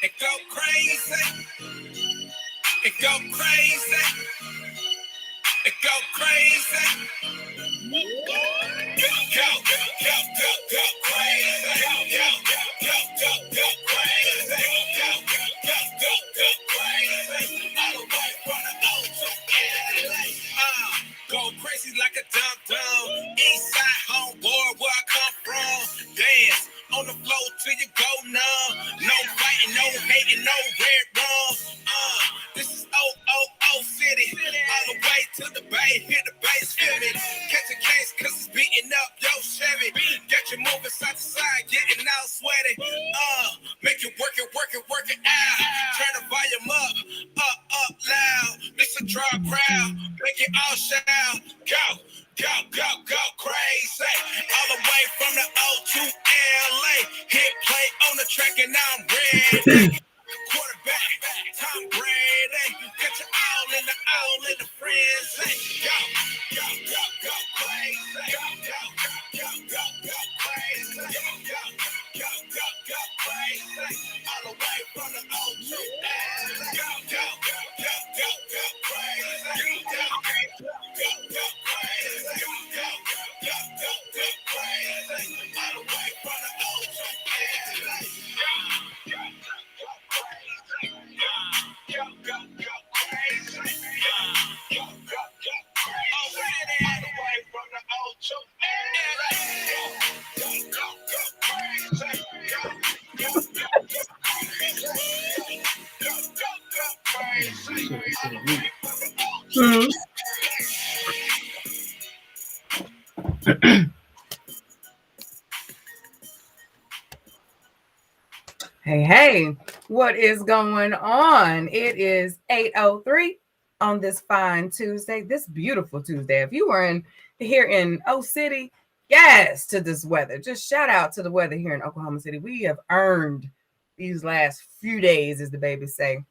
It go crazy. It go crazy. It go crazy. Go, go, go, go, go, go crazy. Go, go, go, go, go crazy. Go, go, go, go, go crazy. All the way from the O to LA. Go crazy like a dum-dum. East side homeboy, where I come from. Dance on the floor till you go numb. No fighting, no hating, no red rum. This is O City. All the way to the bay, hit the base, feel me. Catch a case cause it's beating up yo Chevy. Get you moving side to side, getting all sweaty. Make you work it out. Turn the volume up loud. This a draw crowd, make it all shout. Go, go, go, go crazy. All the way from the O to LA. Hit play on the track and I'm ready. Quarterback, Tom Brady. Get you all in the frenzy. Go, go, go, go crazy. Go, go, go, go, go crazy. Go, go, go, go, go crazy. All the way from the O to LA. Go, go, go, go, go, go crazy. Go, go, go, go crazy. Go, go, go, go, go crazy. All the way from the O to LA. Go, go, go crazy. Go, go, go crazy. Go, go, go crazy. All the way from the O to LA. Go, go, go crazy. Go, go, go, go crazy. Go, go, go crazy. All the way from the O to LA. Hey, what is going on? It is 8:03 on this fine Tuesday, this beautiful Tuesday. If you were here in O City, yes, to this weather. Just shout out to the weather here in Oklahoma City. We have earned these last few days, as the babies say,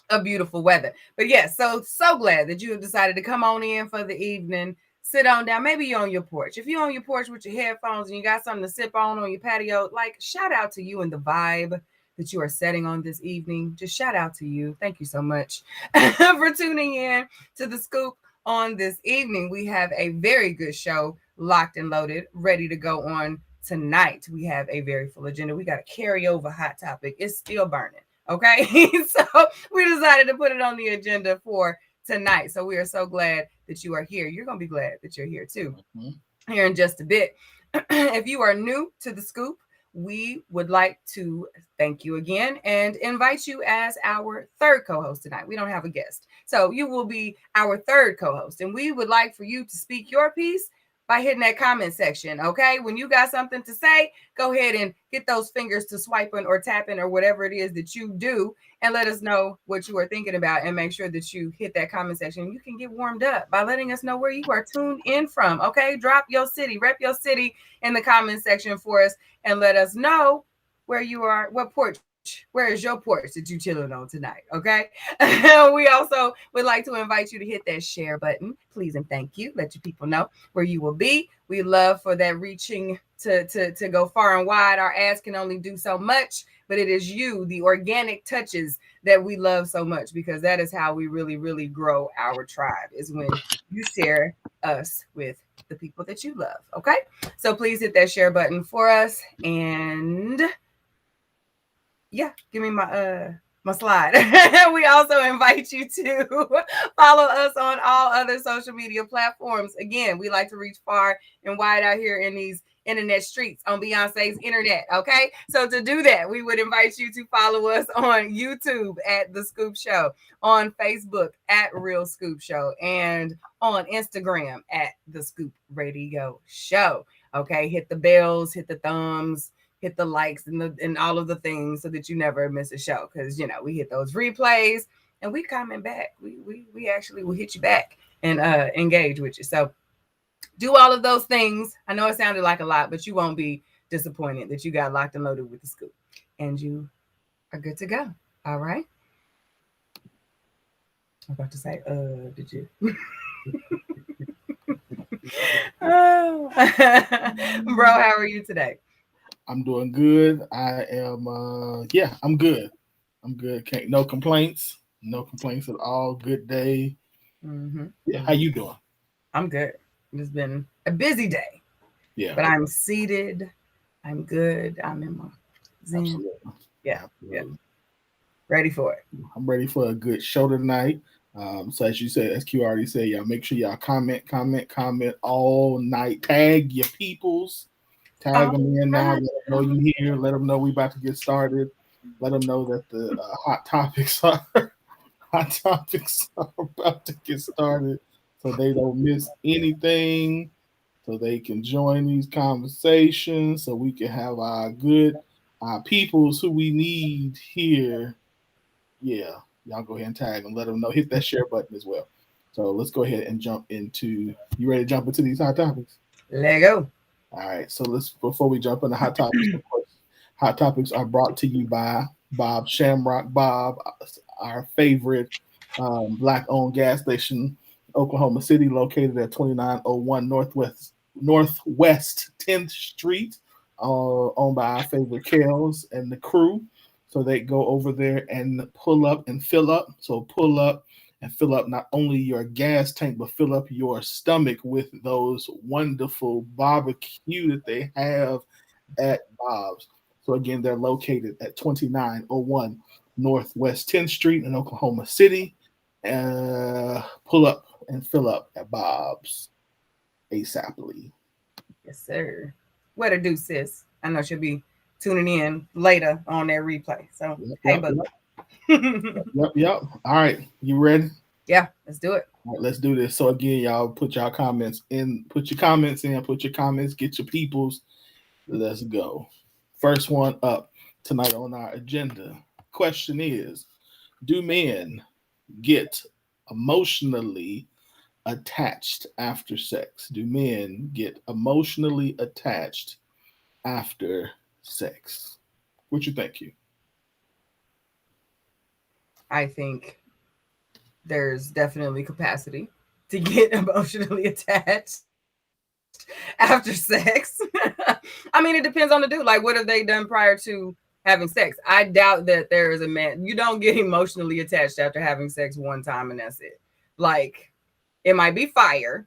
a beautiful weather. But yes, so glad that you have decided to come on in for the evening. Sit on down. Maybe you're on your porch. If you're on your porch with your headphones and you got something to sip on your patio, like shout out to you and the vibe that you are setting on this evening. Just shout out to you. Thank you so much for tuning in to the Scoop on this evening. We have a very good show locked and loaded, ready to go on tonight. We have a very full agenda. We got a carryover hot topic. It's still burning. Okay. So we decided to put it on the agenda for tonight. So we are so glad that you are here. You're going to be glad that you're here too. Here in just a bit. If you are new to the Scoop, we would like to thank you again and invite you as our third co-host tonight. We don't have a guest. So you will be our third co-host. And we would like for you to speak your piece by hitting that comment section. Okay. When you got something to say, go ahead and get those fingers to swiping or tapping or whatever it is that you do, and let us know what you are thinking about, and make sure that you hit that comment section. You can get warmed up by letting us know where you are tuned in from. Okay. Drop your city, rep your city in the comment section for us, and let us know where you are, what porch, where is your porch that you chilling on tonight, okay? We also would like to invite you to hit that share button, please and thank you. Let your people know where you will be. We love for that reaching to go far and wide. Our ads can only do so much, but it is you, the organic touches that we love so much, because that is how we really, really grow our tribe, is when you share us with the people that you love, okay? So please hit that share button for us, and yeah, give me my slide. We also invite you to follow us on all other social media platforms. Again, we like to reach far and wide out here in these internet streets, on Beyonce's internet. Okay. So to do that, we would invite you to follow us on YouTube at The Scoop Show, on Facebook at Real Scoop Show, and on Instagram at The Scoop Radio Show. Okay. Hit the bells, hit the thumbs, hit the likes and all of the things, so that you never miss a show. Because we hit those replays and we comment back. We actually will hit you back and engage with you. So do all of those things. I know it sounded like a lot, but you won't be disappointed that you got locked and loaded with the Scoop, and you are good to go. All right. I'm about to say, did you? Oh. Bro, how are you today? I'm doing good. I am, I'm good. I'm good. Can't no complaints. No complaints at all. Good day. Mm-hmm. Yeah. How Mm-hmm. you doing? I'm good. It's been a busy day, Yeah. but I'm seated. I'm good. I'm in my zen. Absolutely. Yeah, yeah. Absolutely. Ready for it. I'm ready for a good show tonight. So as you said, as Q already said, y'all make sure y'all comment all night. Tag your peoples. Tag All them in now. right. Let them know you here. Let them know we about to get started. Let them know that the hot topics are hot topics are about to get started, so they don't miss anything. So they can join these conversations. So we can have our good peoples who we need here. Yeah, y'all go ahead and tag them. Let them know. Hit that share button as well. So let's go ahead and jump into. You ready to jump into these hot topics? Lego. All right. So let's before we jump into hot topics, of course, hot topics are brought to you by Bob Shamrock. Bob, our favorite black-owned gas station, Oklahoma City, located at 2901 Northwest 10th Street, owned by our favorite Kels and the crew. So they go over there and pull up and fill up. So pull up and fill up not only your gas tank, but fill up your stomach with those wonderful barbecue that they have at Bob's. So again, they're located at 2901 Northwest 10th Street in Oklahoma City. Pull up and fill up at Bob's ASAPly. Yes, sir. What a do, sis. I know she'll be tuning in later on that replay. So, Yep, hey, yep, boo. yep, yep, yep. All right, you ready? Yeah, let's do it. All right, let's do this. So again, y'all put your comments in. Put your comments in. Put your comments. Get your peoples. Let's go. First one up tonight on our agenda. Question is: do men get emotionally attached after sex? Do men get emotionally attached after sex? What you think, you? I think there's definitely capacity to get emotionally attached after sex. I mean, it depends on the dude. Like, what have they done prior to having sex? I doubt that there is a man. You don't get emotionally attached after having sex one time and that's it. Like, it might be fire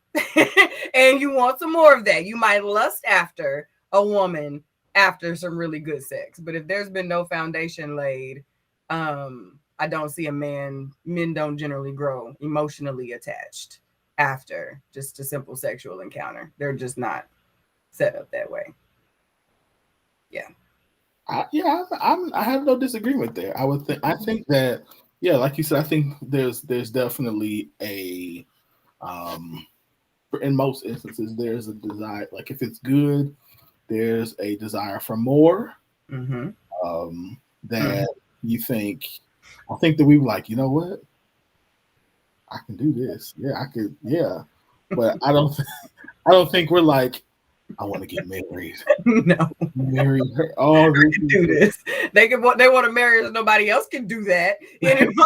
and you want some more of that. You might lust after a woman after some really good sex. But if there's been no foundation laid, I don't see men don't generally grow emotionally attached after just a simple sexual encounter. They're just not set up that way. Yeah. I have no disagreement there. I would think. I think that yeah, like you said, I think there's definitely a um, in most instances there's a desire. Like if it's good, there's a desire for more. Mm-hmm. Um, Mm-hmm. that you think. I think that we were like, you know what, I can do this. Yeah, I could. Yeah, but I don't. I don't think we're like, I want to get married. No. Marry her. Oh, this is Do this. They want to marry us. Nobody else can do that anymore.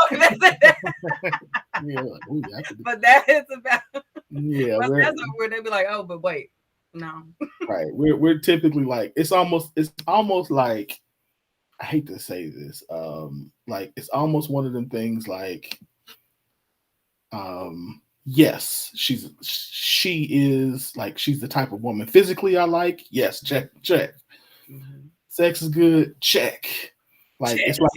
yeah, like, oh yeah, I could do. But that is about. Yeah, But that's where they'd be like, oh, but wait, no. right. We're typically like it's almost like I hate to say this, like it's almost one of them things like yes, she is like she's the type of woman physically I like. Yes, check. Mm-hmm. Sex is good, check. Like Check. it's like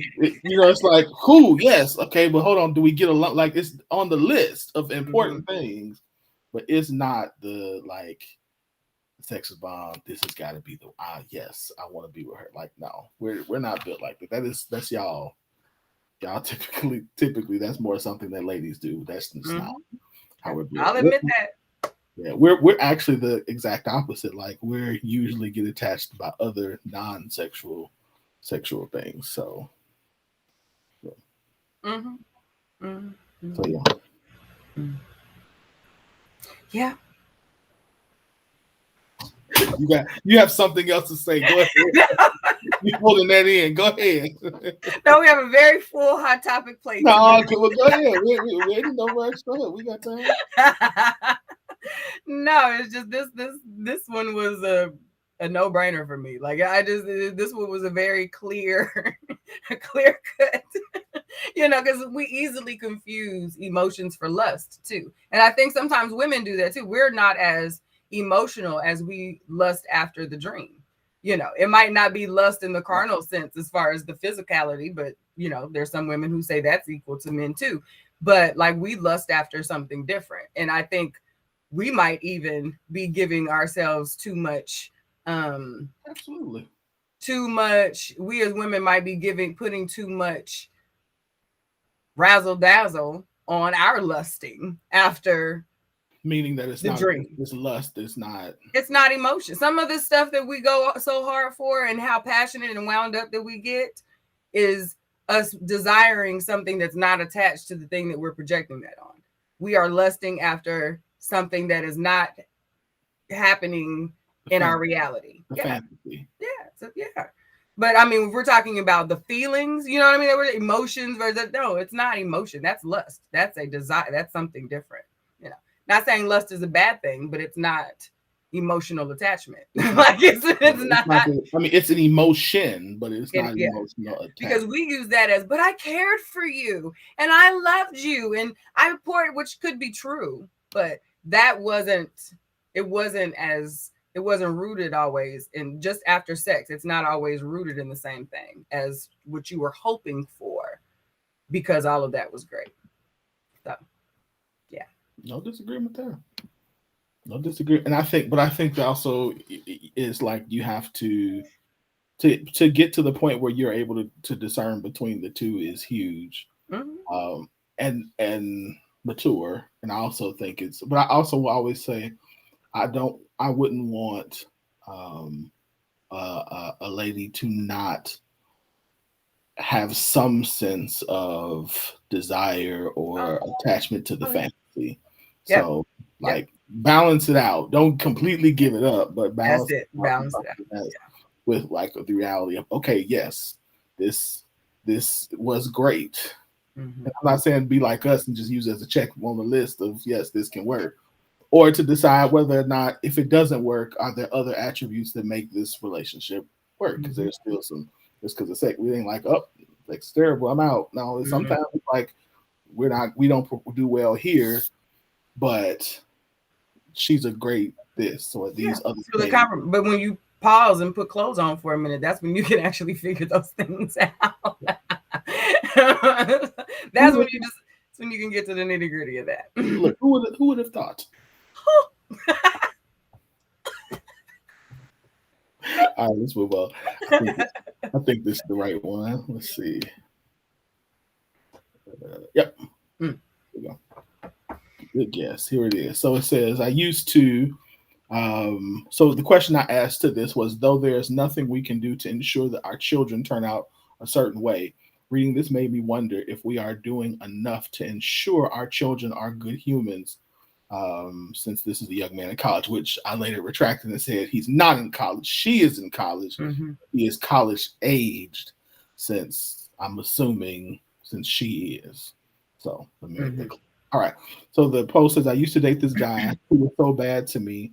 it's like who? Yes, okay, but hold on. Do we get along? Like it's on the list of Mm-hmm. important things, but it's not the like sex is bomb. This has got to be the yes, I want to be with her. Like no, we're not built like that. That's y'all. Y'all typically that's more something that ladies do. That's just not Mm-hmm. how we're built. I'll admit that. Yeah, we're actually the exact opposite. Like we're usually get attached by other non-sexual sexual things. So, Mm-hmm. Mm-hmm. so yeah. Mm-hmm. Yeah. You have something else to say. Go ahead. You holding that in. Go ahead. No, we have a very full hot topic plate No, tonight. okay, well, go ahead. We ain't no rush. Go ahead. We got time. No, it's just this one was a no brainer for me. Like I just this one was a very clear, a clear cut. because we easily confuse emotions for lust too. And I think sometimes women do that too. We're not as emotional as we lust after the dream. It might not be lust in the carnal sense as far as the physicality, but there's some women who say that's equal to men too. But like we lust after something different. And I think we might even be giving ourselves too much. Absolutely. Too much. We as women might be putting too much razzle dazzle on our lusting after Meaning that it's the not dream. this lust. It's not emotion. Some of the stuff that we go so hard for and how passionate and wound up that we get is us desiring something that's not attached to the thing that we're projecting that on. We are lusting after something that is not happening in our reality. The fantasy. Yeah. So yeah. But I mean, if we're talking about the feelings, you know what I mean? There were emotions versus no, it's not emotion. That's lust. That's a desire. That's something different. Not saying lust is a bad thing, but it's not emotional attachment. Like it's not. I mean, it's an emotion, but it's not emotional attachment. Because we use that as, but I cared for you and I loved you and I poured, which could be true, but that wasn't. It wasn't rooted always in just after sex. It's not always rooted in the same thing as what you were hoping for, because all of that was great. So, yeah. No disagreement there. No disagreement. And I think that also is like you have to get to the point where you're able to discern between the two is huge. Mm-hmm. And mature. And I also think but I also will always say, I wouldn't want a lady to not have some sense of desire or attachment to the fantasy. Yep. So like balance it out. Don't completely give it up, but balance it out with like the reality of, okay, yes, this was great. Mm-hmm. And I'm not saying be like us and just use it as a check on the list of yes, this can work. Or to decide whether or not, if it doesn't work, are there other attributes that make this relationship work? Because there's still some, just because of sex, we ain't like, oh, it's terrible, I'm out. No, sometimes it's like we don't do well here, but she's a great this or these other things. But when you pause and put clothes on for a minute, that's when you can actually figure those things out. That's when you can get to the nitty gritty of that. Look, who would have thought? All right, let's move on. I think this is the right one. Let's see. Yep. Here we go. Good guess. Here it is. So it says, I used to. So the question I asked to this was, though there's nothing we can do to ensure that our children turn out a certain way, reading this made me wonder if we are doing enough to ensure our children are good humans. Since this is a young man in college, which I later retracted and said he's not in college. She is in college. Mm-hmm. He is college aged, since I'm assuming since she is. So let me all right. So the post says, I used to date this guy who was so bad to me.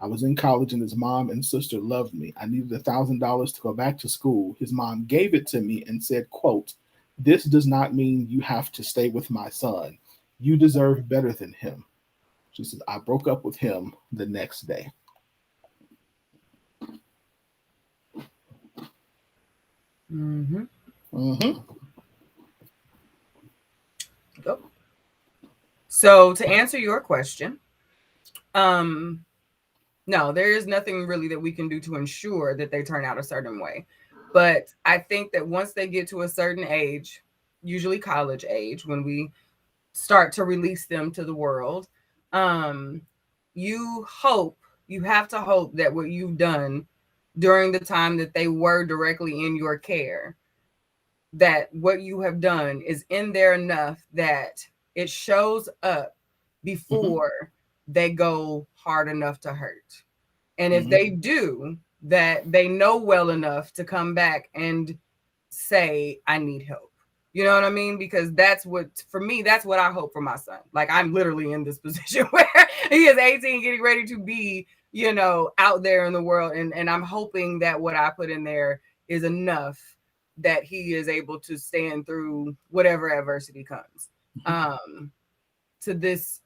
I was in college and his mom and sister loved me. I needed $1,000 to go back to school. His mom gave it to me and said, quote, this does not mean you have to stay with my son. You deserve better than him. She says, I broke up with him the next day. Mm-hmm. Mm-hmm. Yep. So to answer your question, no, there is nothing really that we can do to ensure that they turn out a certain way. But I think that once they get to a certain age, usually college age, when we start to release them to the world, you have to hope that what you've done during the time that they were directly in your care, that what you have done is in there enough that it shows up before they go hard enough to hurt. And if they do, that they know well enough to come back and say, I need help. You know what I mean? Because that's what I hope for my son. Like, I'm literally in this position where he is 18, getting ready to be, out there in the world. And I'm hoping that what I put in there is enough that he is able to stand through whatever adversity comes. To this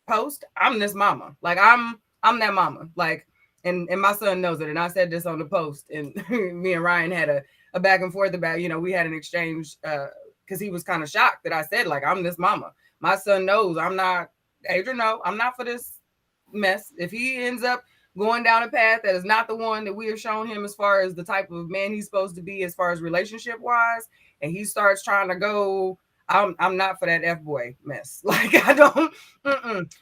post, I'm this mama. Like I'm that mama. Like and my son knows it. And I said this on the post, and me and Ryan had a back and forth about, we had an exchange because he was kind of shocked that I said, like, I'm this mama. My son knows I'm not, Adrian, no, I'm not for this mess. If he ends up going down a path that is not the one that we have shown him as far as the type of man he's supposed to be as far as relationship wise, and he starts trying to go, I'm not for that F boy mess. Like, I don't.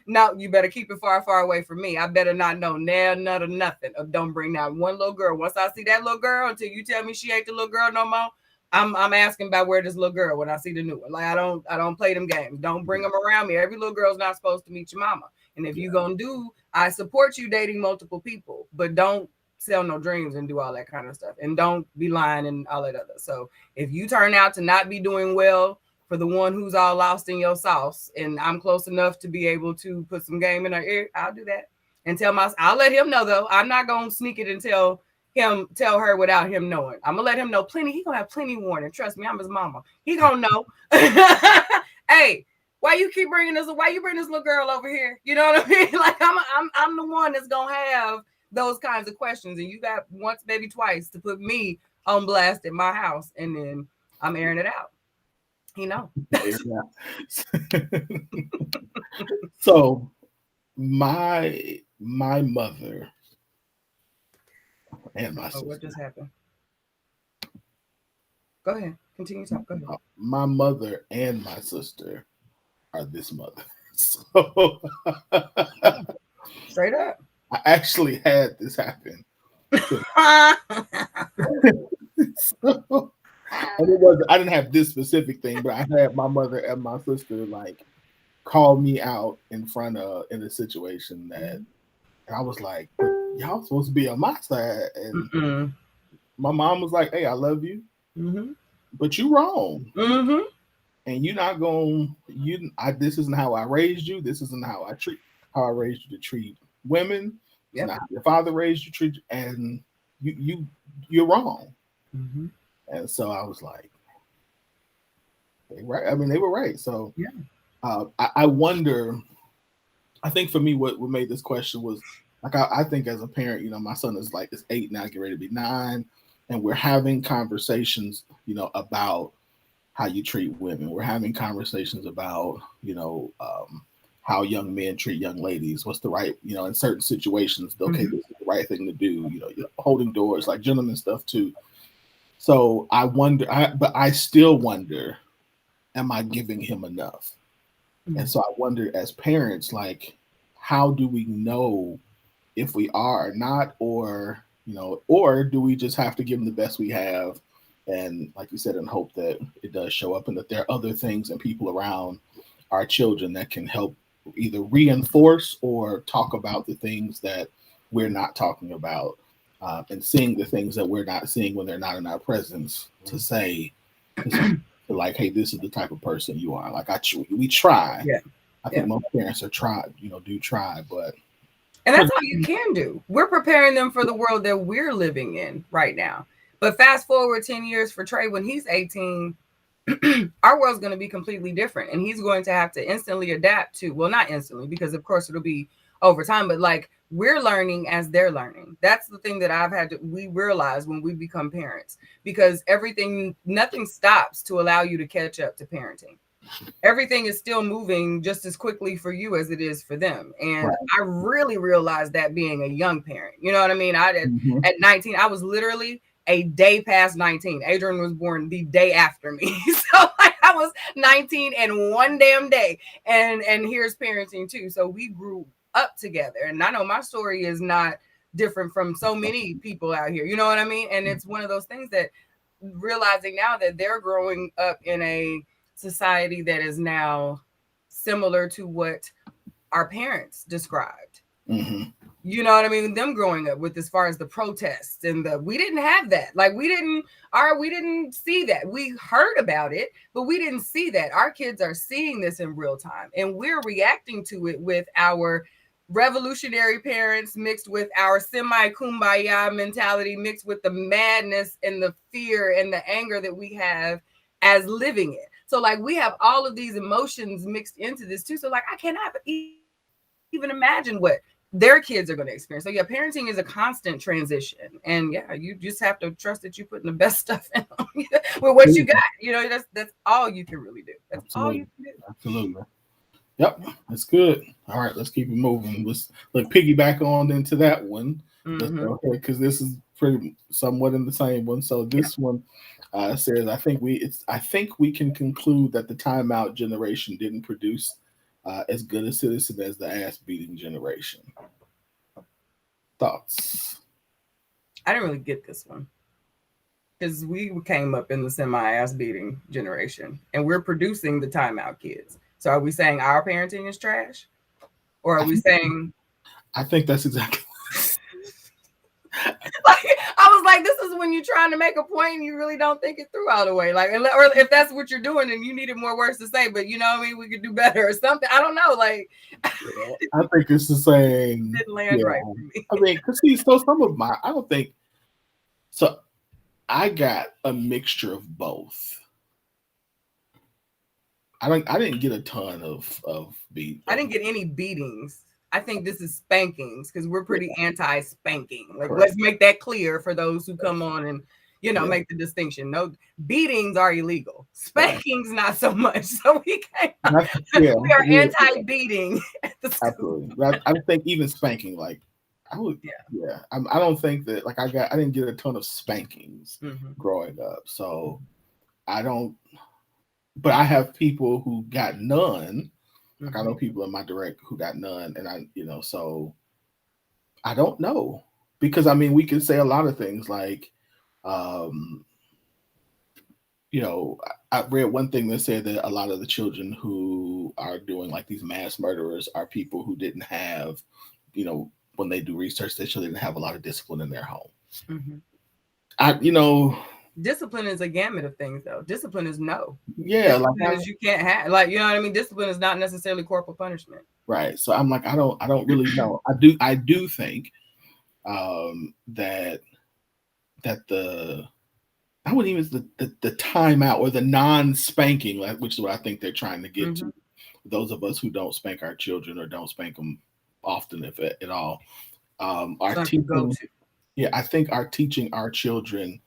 No, you better keep it far, far away from me. I better not know none of nothing. Don't bring that one little girl. Once I see that little girl, until you tell me she ain't the little girl no more, I'm asking about where this little girl when I see the new one. Like, I don't play them games. Don't bring them around me. Every little girl's not supposed to meet your mama. And if you gonna do, I support you dating multiple people, but don't sell no dreams and do all that kind of stuff. And don't be lying and all that other. So if you turn out to not be doing well for the one who's all lost in your sauce, and I'm close enough to be able to put some game in her ear, I'll do that. And I'll let him know, though. I'm not gonna sneak it and tell her without him knowing. I'm gonna let him know plenty. He gonna have plenty warning. Trust me, I'm his mama. He gonna know. Hey, why you bring this little girl over here? You know what I mean? Like, I'm the one that's gonna have those kinds of questions, and you got once, maybe twice, to put me on blast at my house, and then I'm airing it out. So my mother and my sister. What just happened? Go ahead. Continue talk. Go ahead. My mother and my sister are this mother. So straight up. I actually had this happen. So, and it was, I didn't have this specific thing, but I had my mother and my sister like call me out in a situation that, and I was like, y'all supposed to be on my side. And my mom was like, hey, I love you, but you wrong. And you're not going, this isn't how I raised you. This isn't how I raised you to treat women. Yep. Not how your father raised you to treat, and you're wrong. And so I was like, they right. I mean, they were right. So I wonder, I think for me, what made this question was like, I think as a parent, my son is 8 now, getting ready to be 9. And we're having conversations, about how you treat women. We're having conversations about, how young men treat young ladies. What's the right, in certain situations, okay, this is the right thing to do, holding doors, like gentlemen stuff too. So I wonder, but I still wonder, am I giving him enough? And so I wonder, as parents, like, how do we know if we are or not, or do we just have to give them the best we have, and like you said, and hope that it does show up, and that there are other things and people around our children that can help either reinforce or talk about the things that we're not talking about. And seeing the things that we're not seeing when they're not in our presence, to say, like, hey, this is the type of person you are. Like, we try. Yeah. I think most parents do try, but. And that's all you can do. We're preparing them for the world that we're living in right now. But fast forward 10 years for Trey, when he's 18, our world's going to be completely different. And he's going to have to instantly adapt to, well, not instantly, because of course it'll be over time, but like, we're learning as they're learning. That's the thing that we realize when we become parents, because nothing stops to allow you to catch up to parenting. Everything is still moving just as quickly for you as it is for them. And I really realized that being a young parent, you know what I mean? At 19, I was literally a day past 19. Adrian was born the day after me. So I was 19 and one damn day. And here's parenting too. So we grew up together. And I know my story is not different from so many people out here. You know what I mean? And it's one of those things that, realizing now that they're growing up in a society that is now similar to what our parents described. You know what I mean? Them growing up with, as far as the protests and we didn't have that. Like, we didn't see that. We heard about it, but we didn't see that. Our kids are seeing this in real time, and we're reacting to it with our revolutionary parents mixed with our semi kumbaya mentality, mixed with the madness and the fear and the anger that we have as living it. So like we have all of these emotions mixed into this too. So like I cannot even imagine what their kids are going to experience. So yeah, parenting is a constant transition, and yeah, you just have to trust that you're putting the best stuff in with what you got. You know, that's all you can really do. That's all you can Absolutely. do. Absolutely. Yep, that's good. All right, let's keep it moving. Let's like piggyback on into that one. Let's Mm-hmm. go ahead because this is pretty somewhat in the same one. So Yeah. this one says, I think we can conclude that the timeout generation didn't produce as good a citizen as the ass beating generation. Thoughts? I didn't really get this one because we came up in the semi ass beating generation and we're producing the timeout kids. So are we saying our parenting is trash? Or are I we think, saying I think that's exactly. like I was like, this is when you're trying to make a point and you really don't think it through all the way. Like, or if that's what you're doing and you needed more words to say, but you know what I mean, we could do better or something. I don't know. Like, Yeah, I think it's the same. didn't land Yeah, right for me. I mean, because see, so some of my, I don't think so. I got a mixture of both. I didn't get a ton of beat. I didn't get any beatings. I think this is spankings because we're Yeah, pretty anti-spanking. Like, correct. let's make that clear for those who come on and Yeah, make the distinction. No, beatings are illegal. right. Spankings not so much. So we can't. Yeah, We are anti-beating at the school. absolutely. But I think even spanking, like I would, Yeah. yeah. I don't think that like I didn't get a ton of spankings Mm-hmm. growing up, so I don't. But I have people who got none. Like I Mm-hmm. know people in my direct who got none, and so I don't know because I mean we can say a lot of things like, um, I read one thing that said that a lot of the children who are doing like these mass murderers are people who didn't have, when they do research, they should didn't have a lot of discipline in their home. Mm-hmm. I, Discipline is a gamut of things, though. Discipline is no. yeah, like Discipline is you can't have, like, you know what I mean. Discipline is not necessarily corporal punishment. right. So I'm like, I don't really know. I do think that the I wouldn't even the timeout or the non spanking, which is what I think they're trying to get Mm-hmm. to. Those of us who don't spank our children or don't spank them often, if at all, are Something to go teaching. to. Yeah, I think are teaching our children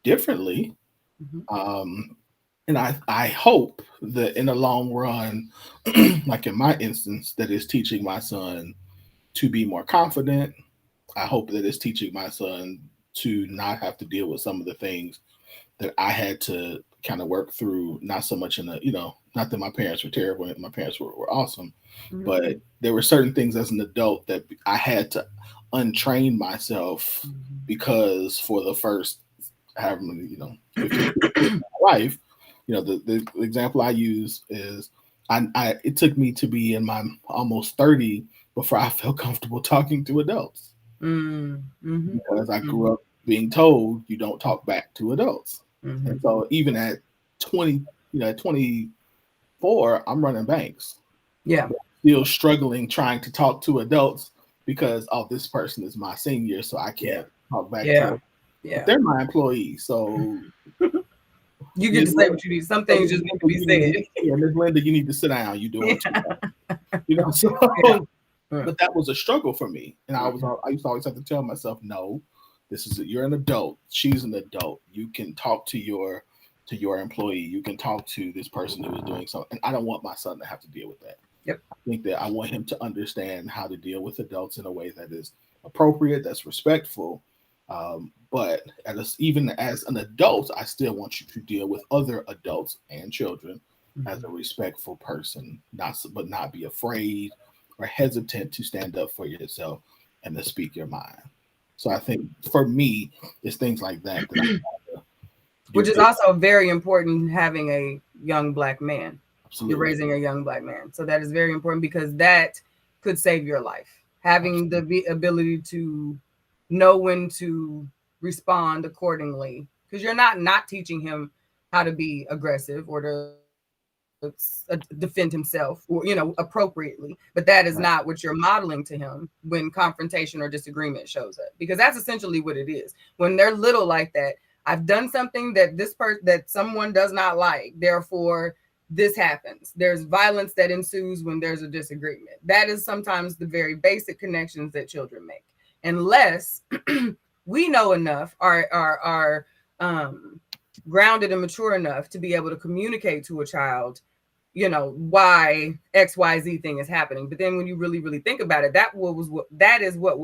differently. Mm-hmm. Um, and I hope that in the long run, like in my instance, that is teaching my son to be more confident. I hope that it's teaching my son to not have to deal with some of the things that I had to kind of work through, not so much in the, not that my parents were terrible, my parents were awesome, Mm-hmm. but there were certain things as an adult that I had to untrain myself because for the first however many, 15 years of my life, the example I use is it took me to be in my almost 30 before I felt comfortable talking to adults Mm-hmm. because I Mm-hmm. grew up being told you don't talk back to adults. Mm-hmm. And so even at 20, at 24, I'm running banks, Yeah. still struggling trying to talk to adults because this person is my senior, so I Yeah. can't talk back to Yeah. them. But Yeah. they're my employees, so You get Miss to say Linda, what you need. Some things just need to be said. Miss Linda, you need to sit down. You're doing too much. So Yeah. Yeah. but that was a struggle for me. And Mhm. I used to always have to tell myself, no, you're an adult. She's an adult. You can talk to your employee. You can talk to this person who is doing something. And I don't want my son to have to deal with that. Yep. I think that I want him to understand how to deal with adults in a way that is appropriate, that's respectful. But even as an adult, I still want you to deal with other adults and children as a Mhm. respectful person, but not be afraid or hesitant to stand up for yourself and to speak your mind. So I think for me, it's things like that I have to do Which is different. also very important having a young black man. You're Absolutely, raising a young black man. So that is very important because that could save your life. Having the absolutely, ability to know when to respond accordingly. Because you're not teaching him how to be aggressive or to defend himself, or appropriately, but that is Right. not what you're modeling to him when confrontation or disagreement shows up, because that's essentially what it is when they're little like that. I've done something that this person, that someone does not like, therefore this happens. There's violence that ensues when there's a disagreement. That is sometimes the very basic connections that children make, unless we know enough, are grounded and mature enough to be able to communicate to a child, why XYZ thing is happening. But then when you really, really think about it, that is what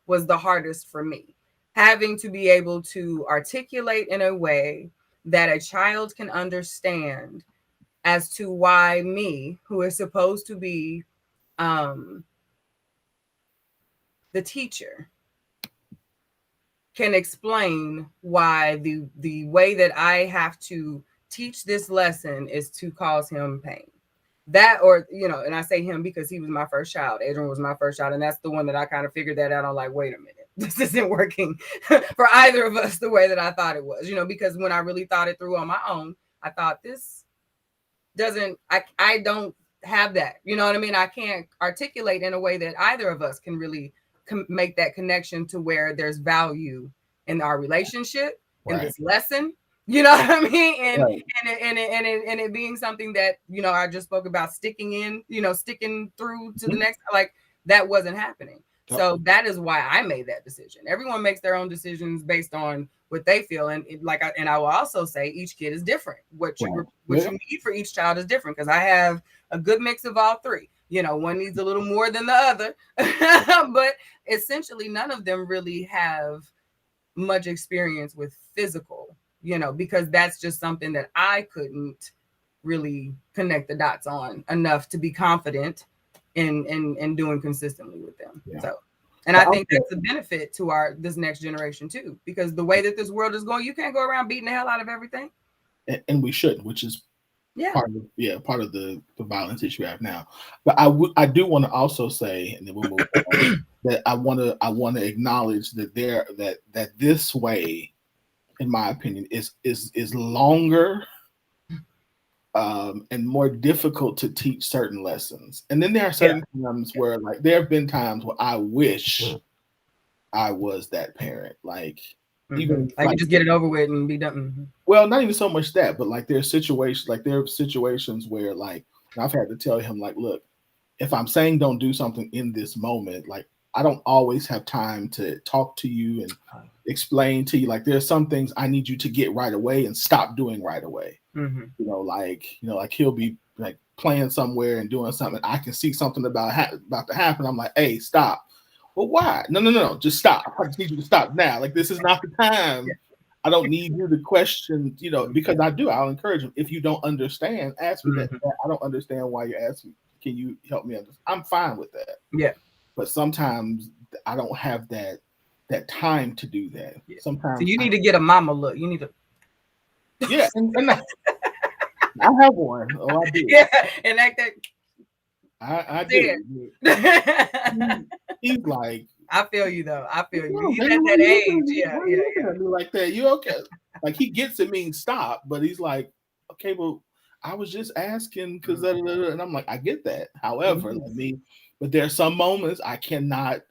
was the hardest for me. Having to be able to articulate in a way that a child can understand as to why me, who is supposed to be um, the teacher, can explain why the way that I have to teach this lesson is to cause him pain. That, or and I say him because he was my first child. Adrian was my first child, and that's the one that I kind of figured that out on, like, wait a minute, this isn't working for either of us the way that I thought it was. Because when I really thought it through on my own, I thought this doesn't, I don't have that. You know what I mean? I can't articulate in a way that either of us can really make that connection to where there's value in our relationship, in Right. this lesson. You know what I mean? And Right. it being something that, I just spoke about, sticking through to the next, like, that wasn't happening. Yep. So that is why I made that decision. Everyone makes their own decisions based on what they feel, and I will also say each kid is different. What you need for each child is different, because I have a good mix of all three. One needs a little more than the other, but essentially none of them really have much experience with physical, because that's just something that I couldn't really connect the dots on enough to be confident in doing consistently with them. Yeah. So, and I think that's a benefit to this next generation too, because the way that this world is going, you can't go around beating the hell out of everything. And we shouldn't, which is part of the violence issue we have now. But I do want to also say, and then we'll move on, that I want to acknowledge that that this way, in my opinion, is longer and more difficult to teach certain lessons. And then there are certain times where, like, there have been times where I wish I was that parent. Like, even like, you just get it over with and be done. Well, not even so much that, but like there are situations where, like, I've had to tell him, like, look, if I'm saying don't do something in this moment, like, I don't always have time to talk to you and explain to you. Like, there's some things I need you to get right away and stop doing right away. Like he'll be like playing somewhere and doing something. I can see something about to happen. I'm like, hey, stop. Well, why? No, just stop. I just need you to stop now. Like, this is not the time. I don't need you to question, because I'll encourage him. If you don't understand, ask me that. I don't understand why you ask me. Can you help me understand? I'm fine with that. Yeah. But sometimes I don't have that time to do that. Yeah. Sometimes so you need to get a mama look. You need to. Yeah, and I have one. Oh, I do. Yeah, and like that. I do. He's like, I feel you though. I feel you. He's baby, at that age. Yeah. At me like that. You okay? Like, he gets it, means stop, but he's like, okay, well, I was just asking because, and I'm like, I get that. However, but there are some moments I cannot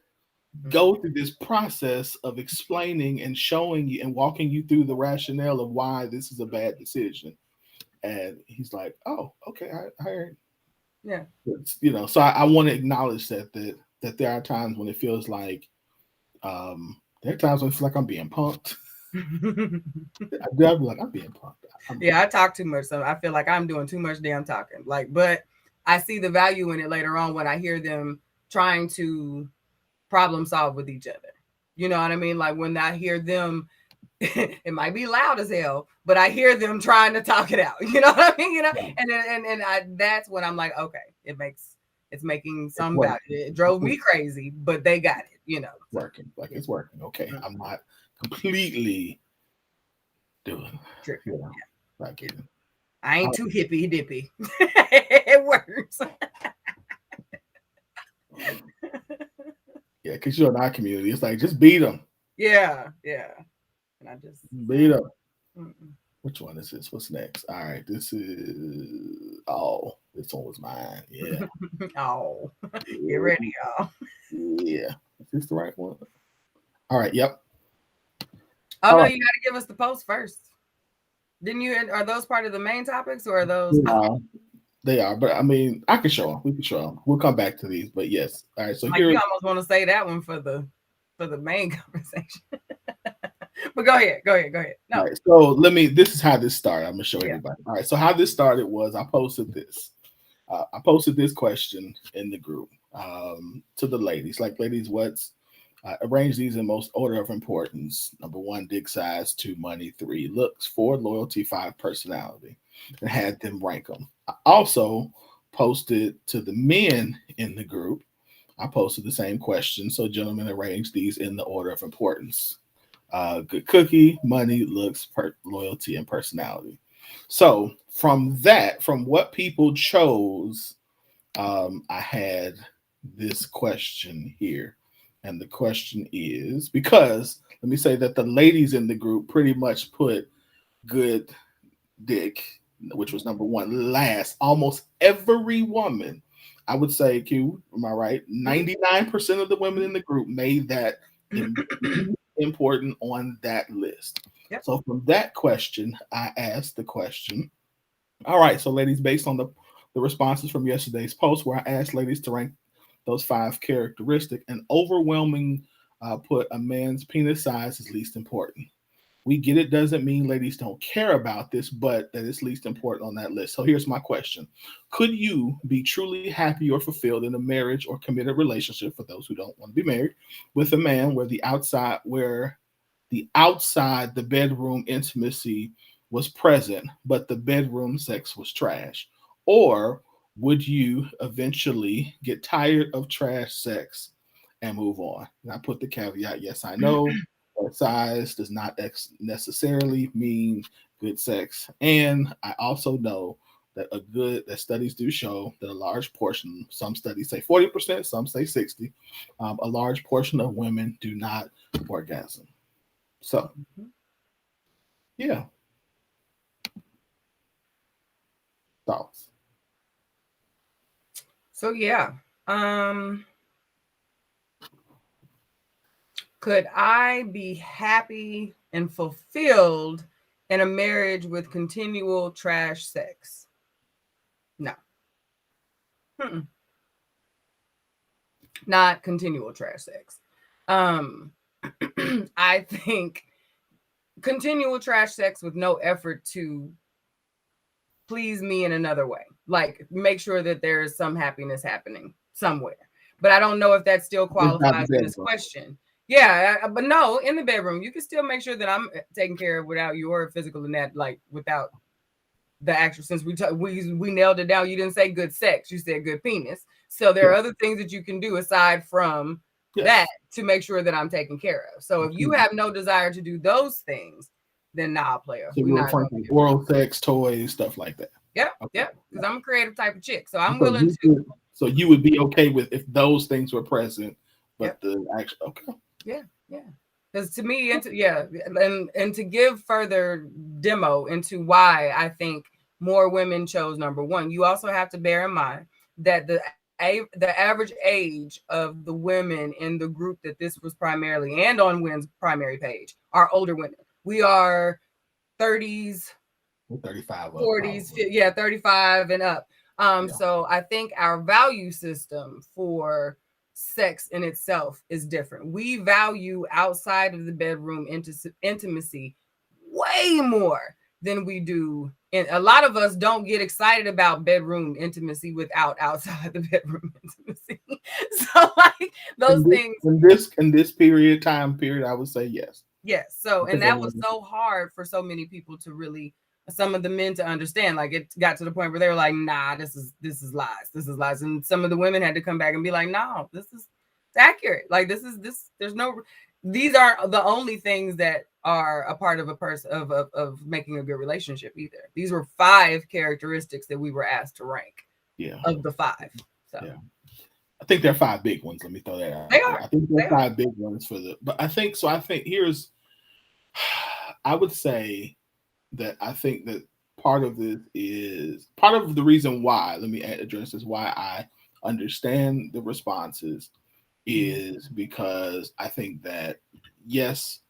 go through this process of explaining and showing you and walking you through the rationale of why this is a bad decision. And he's like, oh, okay, I heard. Yeah. So I want to acknowledge that there are times when it feels like, there are times when it feels like I'm being punked. I'm like, I'm being punked. I talk too much, so I feel like I'm doing too much damn talking. Like, but I see the value in it later on when I hear them trying to problem solve with each other. You know what I mean? Like, when I hear them, it might be loud as hell, but I hear them trying to talk it out. You know what I mean? And that's when I'm like, okay, it's making some value. It drove me crazy, but they got it. Working, like, it's working. Okay, I'm not completely doing. Like it. I ain't too hippy dippy. It works. Yeah, because you're in our community, it's like, just beat them. Yeah. And I just beat them. Which one is this? What's next? All right, this one was mine. Yeah. Oh, get ready, y'all. Yeah. Is this the right one? All right, yep. Oh All no, right. you got to give us the post first. Didn't you? Are those part of the main topics or are those? No, they are, but I mean, I can show them. We can show them. We'll come back to these, but yes. All right, so Like here. you almost want to say that one for the main conversation. But go ahead, go ahead, go ahead. All No, right, so this is how this started. I'm gonna show yeah. everybody. All right, so how this started was I posted this. I posted this question in the group to the ladies. Like, ladies, what's arrange these in most order of importance. Number one, dick size. Two, money. Three, looks. Four, loyalty. Five, personality. And had them rank them. I also posted to the men in the group. I posted the same question. So, gentlemen, arrange these in the order of importance. Good cookie, money, looks, loyalty, and personality. So, from what people chose, I had this question here. And the question is, because let me say that the ladies in the group pretty much put good dick, which was number one, last. Almost every woman, I would say, Q, am I right? 99% of the women in the group made that important on that list. Yep. So from that question, I asked the question. All right, so ladies, based on the responses from yesterday's post, where I asked ladies to rank those five characteristics, an overwhelming put a man's penis size is least important. We get it doesn't mean ladies don't care about this, but that it's least important on that list. So here's my question. Could you be truly happy or fulfilled in a marriage or committed relationship, for those who don't want to be married, with a man where the outside, the bedroom intimacy was present, but the bedroom sex was trash? Or would you eventually get tired of trash sex and move on? And I put the caveat, yes, I know that size does not necessarily mean good sex. And I also know that studies do show that a large portion, some studies say 40%, some say 60, a large portion of women do not orgasm. So, yeah, thoughts. So yeah. Um, could I be happy and fulfilled in a marriage with continual trash sex? No. Mm-mm. Not continual trash sex. Um, I think continual trash sex with no effort to please me in another way. Like make sure that there is some happiness happening somewhere. But I don't know if that still Inside the qualifies in this bedroom. question. Yeah, but no, in the bedroom, you can still make sure that I'm taken care of without your physical and that, like without the actual. Since we nailed it down, you didn't say good sex, you said good penis. So there are Yes. other things that you can do aside from that Yes. to make sure that I'm taken care of. So if you have no desire to do those things, then nah, player, So we're we're not referring gonna to be. oral sex, toys, stuff like that. Yep, Okay. yep. Because I'm a creative type of chick, so I'm So willing you to. would, so you would be okay with if those things were present, but Yep. the actual okay. Yeah, yeah. Because to me, yeah, and to give further demo into why I think more women chose number one, you also have to bear in mind that the average age of the women in the group that this was primarily and on Wynn's primary page are older women. We are 30s, 35 up 40s, probably. yeah, 35 and up. Yeah. So I think our value system for sex in itself is different. We value outside of the bedroom intimacy way more than we do. And a lot of us don't get excited about bedroom intimacy without outside the bedroom intimacy. So like those things. In this time period, I would say yes. Yes. So, and Because that was so hard for so many people to really, some of the men to understand. Like it got to the point where they were like, nah, this is lies. This is lies. And some of the women had to come back and be like, no, this is accurate. Like there's no, these aren't the only things that are a part of a person of making a good relationship either. These were 5 characteristics that we were asked to rank yeah. of the 5. So Yeah. I think there are 5 big ones. Let me throw that out they there. I are, think there they are are. 5 big ones for the, but I think so. I think here's, I would say that I think that part of it is part of the reason why. Let me address this. Why I understand the responses is because I think that yes,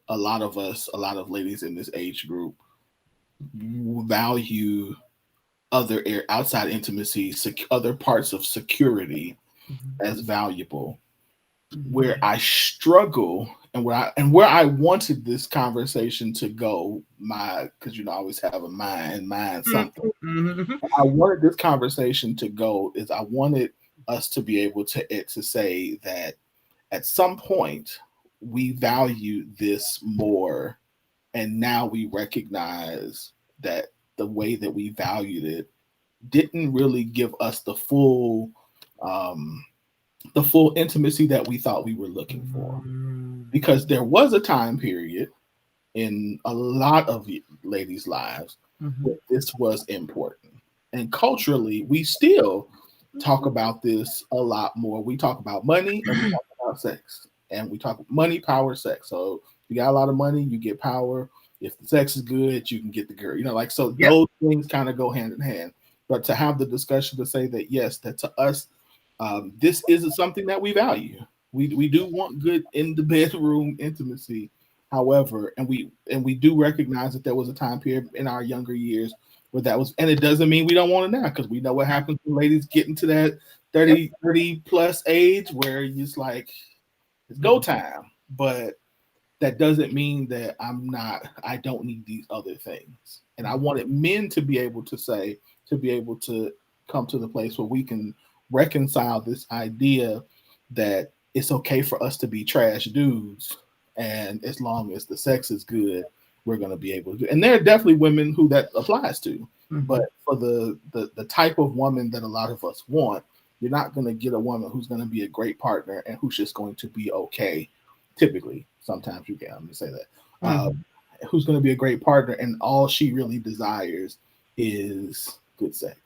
a lot of us, a lot of ladies in this age group value other outside intimacy, other parts of security as valuable. Where I struggle and where I wanted this conversation to go, my because I always have a mind something. I wanted this conversation to go is I wanted us to be able to say that at some point we value this more, and now we recognize that the way that we valued it didn't really give us um, the full intimacy that we thought we were looking for, because there was a time period in a lot of ladies' lives where this was important. And culturally, we still talk about this a lot more. We talk about money and we talk about sex. And we talk money, power, sex. So if you got a lot of money, you get power. If the sex is good, you can get the girl. Like so Yep. those things kind of go hand in hand. But to have the discussion to say that yes, that to us, this is something that we value. We do want good in the bedroom intimacy. However, and we do recognize that there was a time period in our younger years where that was, and it doesn't mean we don't want it now, because we know what happens when ladies get into that Yep. 30 plus age where you're just like, it's go time. But that doesn't mean that I don't need these other things. And I wanted men to be able to say, to be able to come to the place where we can reconcile this idea that it's okay for us to be trash dudes. And as long as the sex is good, we're going to be able to. And there are definitely women who that applies to. But for the type of woman that a lot of us want, you're not going to get a woman who's going to be a great partner and who's just going to be okay. Typically, sometimes you can. I'm going to say that. Who's going to be a great partner and all she really desires is good sex.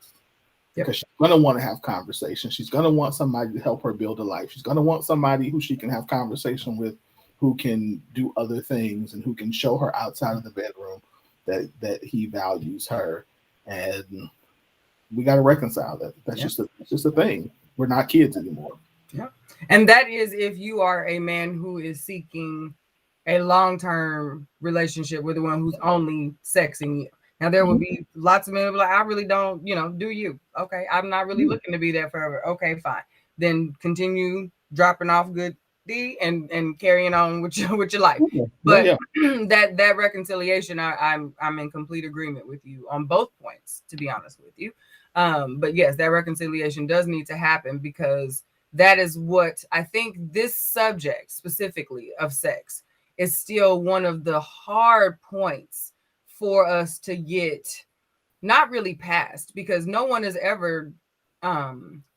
Because she's going to want to have conversation. She's going to want somebody to help her build a life. She's going to want somebody who she can have conversation with, who can do other things and who can show her outside of the bedroom that he values her. And we got to reconcile that. That's just a thing. We're not kids anymore. Yeah. And that is if you are a man who is seeking a long-term relationship with the one who's only sexing you. Now there will be lots of men who be like, I really don't, do you. Okay, I'm not really looking to be there forever. Okay, fine. Then continue dropping off good D and carrying on with your life. But that reconciliation, I'm in complete agreement with you on both points, to be honest with you. But yes, that reconciliation does need to happen, because that is what I think this subject specifically of sex is still one of the hard points for us to get not really past, because no one is ever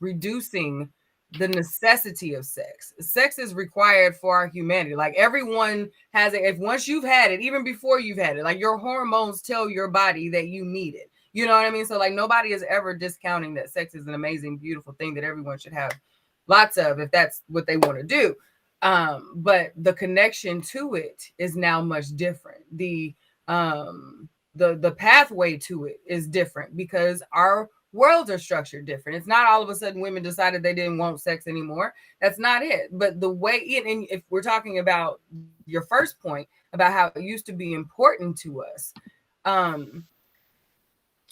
reducing the necessity of sex. Sex is required for our humanity. Like everyone has it. If once you've had it, even before you've had it, like your hormones tell your body that you need it. You know what I mean? So like nobody is ever discounting that sex is an amazing, beautiful thing that everyone should have lots of if that's what they want to do. But the connection to it is now much different. The pathway to it is different because our worlds are structured different. It's not all of a sudden women decided they didn't want sex anymore. That's not it. But the way and if we're talking about your first point about how it used to be important to us,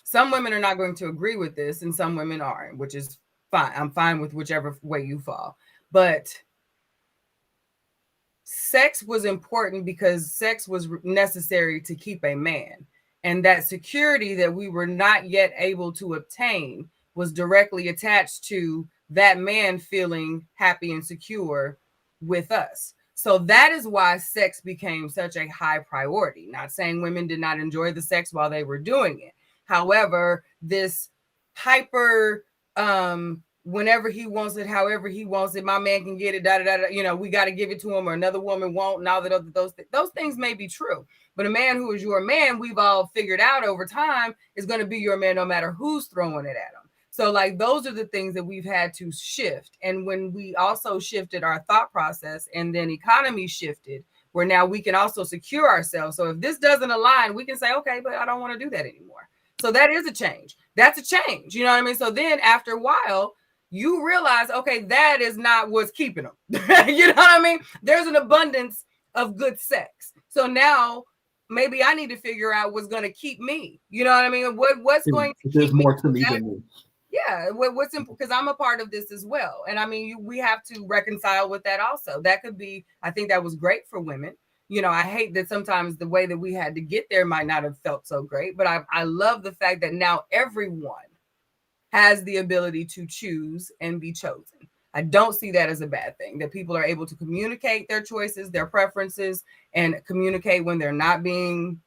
some women are not going to agree with this and some women aren't, which is fine. I'm fine with whichever way you fall. But sex was important because sex was necessary to keep a man. And that security that we were not yet able to obtain was directly attached to that man feeling happy and secure with us. So that is why sex became such a high priority. Not saying women did not enjoy the sex while they were doing it. However, this hyper whenever he wants it, however he wants it, my man can get it, we got to give it to him, or another woman won't. Now that those things may be true, but a man who is your man, we've all figured out over time, is going to be your man no matter who's throwing it at him. So like those are the things that we've had to shift. And when we also shifted our thought process and then economy shifted, where now we can also secure ourselves. So if this doesn't align, we can say, okay, but I don't want to do that anymore. So that is a change. That's a change. You know what I mean? So then after a while, you realize, okay, that is not what's keeping them. You know what I mean? There's an abundance of good sex. So now maybe I need to figure out what's going to keep me. You know what I mean? What's going to There's keep me? more to me than this. Yeah, what's important, because I'm a part of this as well. And I mean, we have to reconcile with that also. That could be, I think that was great for women. You know, I hate that sometimes the way that we had to get there might not have felt so great, but I love the fact that now everyone has the ability to choose and be chosen. I don't see that as a bad thing, that people are able to communicate their choices, their preferences, and communicate when they're not being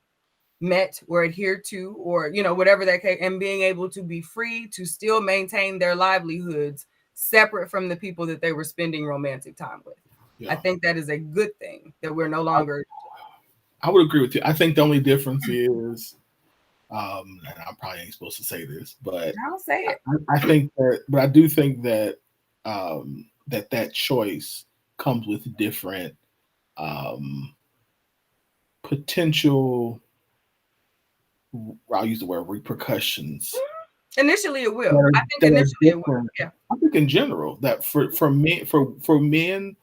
met or adhered to, or, you know, whatever that case, and being able to be free to still maintain their livelihoods separate from the people that they were spending romantic time with. Yeah. I think that is a good thing, that we're no longer. I would agree with you. I think the only difference is, and I probably ain't supposed to say this, but I'll say it. I think that, but I do think that that choice comes with different potential, I'll use the word repercussions. Initially it will. I think initially it will. Yeah. I think in general that for men,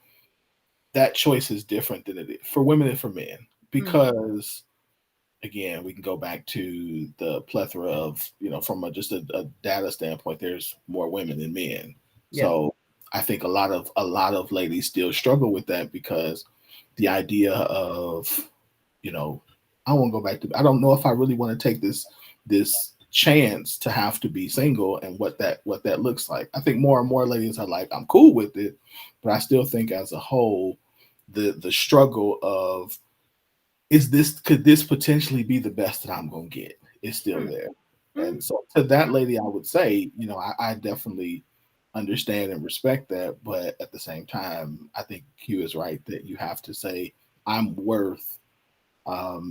that choice is different than it is for women and for men, because again, we can go back to the plethora of, you know, from just a data standpoint, there's more women than men. Yeah. So I think a lot of ladies still struggle with that, because the idea of, you know, I want to go back to, I don't know if I really want to take this chance to have to be single and what that looks like. I think more and more ladies are like, I'm cool with it, but I still think as a whole, the struggle of, could this potentially be the best that I'm going to get, is still there. And so to that lady, I would say, you know, I definitely understand and respect that. But at the same time, I think Q is right that you have to say, I'm worth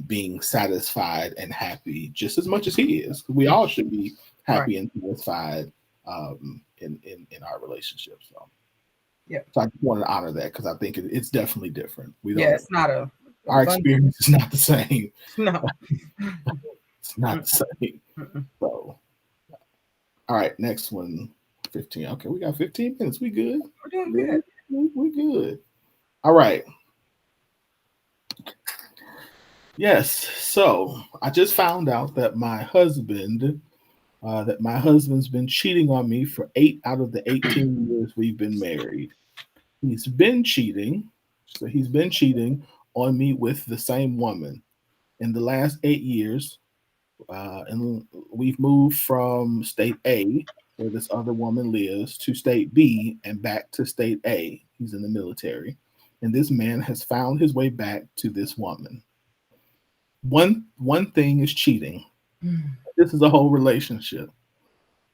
being satisfied and happy just as much as he is. We all should be happy and satisfied in our relationship. So yeah, so I just want to honor that, because I think it's definitely different. We don't. Yeah, it's not a. Our experience is not the same. No, it's not the same. So, all right, next one, 15. Okay, we got 15 minutes. We good. We're doing good. We good. All right. Yes. So I just found out that my husband's been cheating on me for 8 out of the 18 years we've been married. He's been cheating. So he's been cheating on me with the same woman. In the last 8 years, and we've moved from state A, where this other woman lives, to state B and back to state A. He's in the military. And this man has found his way back to this woman. One thing is cheating. This is a whole relationship.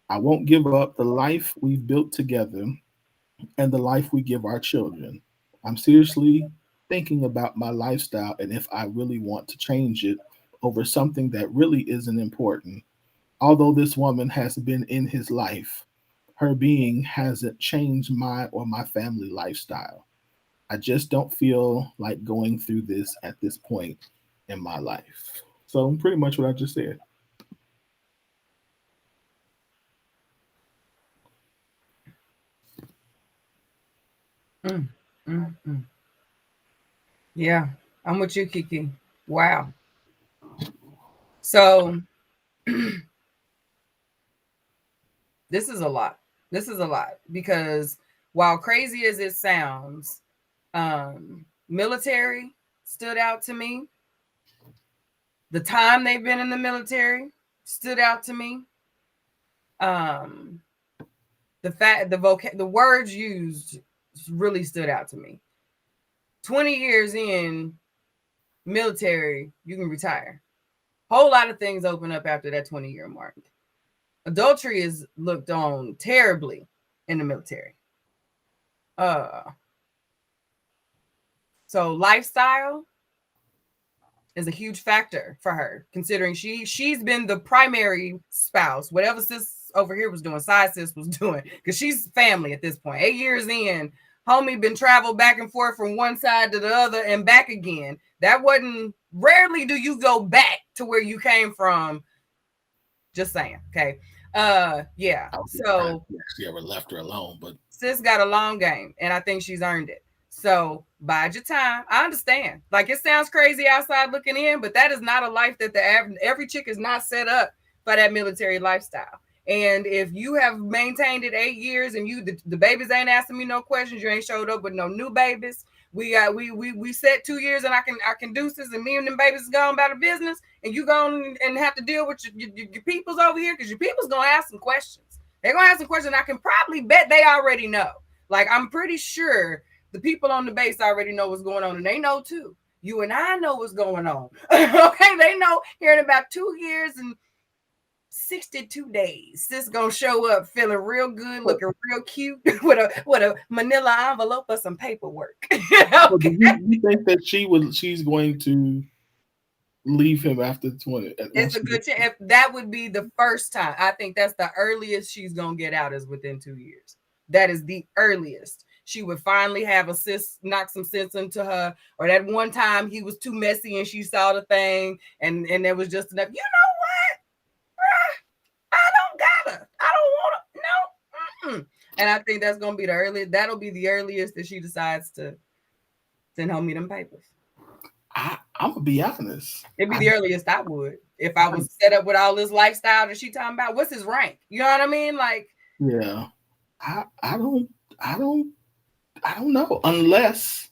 I won't give up the life we've built together and the life we give our children. I'm seriously thinking about my lifestyle and if I really want to change it over something that really isn't important. Although this woman has been in his life, her being hasn't changed my or my family lifestyle. I just don't feel like going through this at this point in my life. So pretty much what I just said. Yeah, I'm with you, Kiki. Wow. So this is a lot. This is a lot, because while crazy as it sounds, military stood out to me. The time they've been in the military stood out to me. The fact, the words used really stood out to me. 20 years in military, you can retire. Whole lot of things open up after that 20-year mark. Adultery is looked on terribly in the military. So lifestyle is a huge factor for her, considering she's been the primary spouse, whatever sis over here was doing, side sis was doing, because she's family at this point. 8 years in, Homie been traveled back and forth from one side to the other and back again. That wasn't, rarely do you go back to where you came from. Just saying. Okay. Yeah. I would be surprised So if he actually ever left her alone. But sis got a long game, and I think she's earned it. So bide your time. I understand. Like, it sounds crazy outside looking in, but that is not a life that every chick is not set up for that military lifestyle. And if you have maintained it 8 years and the babies ain't asking me no questions, you ain't showed up with no new babies. We set 2 years and I can do this, and me and them babies is going about the business, and you going and have to deal with your peoples over here, because your people's gonna ask some questions. They're gonna ask some questions. I can probably bet they already know. Like, I'm pretty sure the people on the base already know what's going on, and they know too. You and I know what's going on. Okay, they know here in about 2 years and 62 days, sis gonna show up feeling real good, looking real cute with a manila envelope or some paperwork. so do Okay. you think that she's going to leave him after 20? It's a good chance. If that would be the first time. I think that's the earliest she's gonna get out, is within 2 years. That is the earliest. She would finally have a sis knock some sense into her, or that one time he was too messy and she saw the thing, and there was just enough. You know what? I don't gotta. I don't wanna. No. And I think that's gonna be the earliest. That'll be the earliest that she decides to send home me them papers. I'm gonna be honest. It'd be the earliest I would, if I was set up with all this lifestyle that she talking about. What's his rank? You know what I mean? Like, Yeah, I don't know unless.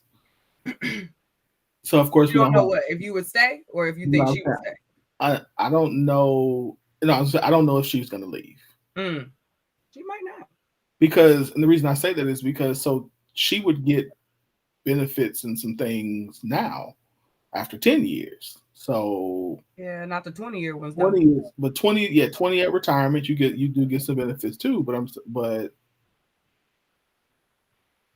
So of course you we don't don't know have. what, if you would stay or if you think No, she would stay. I don't know. No, I don't know if she's gonna leave. She might not. Because, and the reason I say that is because so she would get benefits and some things now after 10 years. So Yeah, not the 20-year ones though. 20 years, but 20 at retirement, you do get some benefits too. But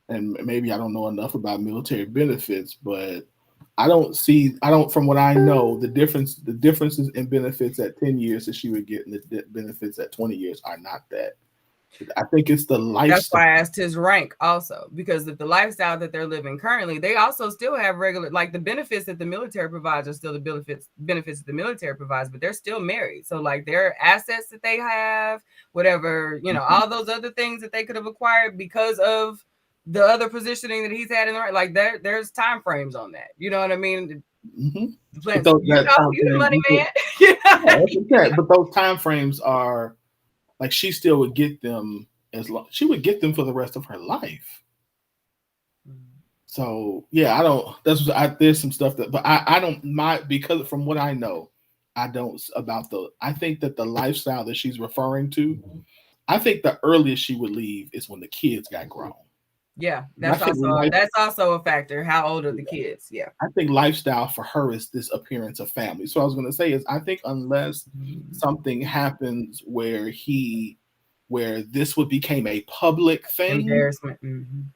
and maybe I don't know enough about military benefits, but I don't from what I know, the differences in benefits at 10 years that she would get and the benefits at 20 years are not that. I think it's the That's lifestyle. why I asked his rank also, because if the lifestyle that they're living currently, they also still have regular, like, the benefits that the military provides are still the benefits that the military provides, but they're still married. So like their assets that they have, whatever, all those other things that they could have acquired because of the other positioning that he's had in the right, like there's time frames on that. You know what I mean? Mm-hmm. You know, you the money man. Yeah, but those time frames are like she still would get them as long she would get them for the rest of her life. So yeah, I don't. There's some stuff that, but I don't because from what I know, I don't about the. I think that the lifestyle that she's referring to, I think the earliest she would leave is when the kids got grown. Yeah, that's also a factor. How old are the kids? Yeah. I think lifestyle for her is this appearance of family. So I was going to say is I think unless something happens where this would became a public thing, embarrassment,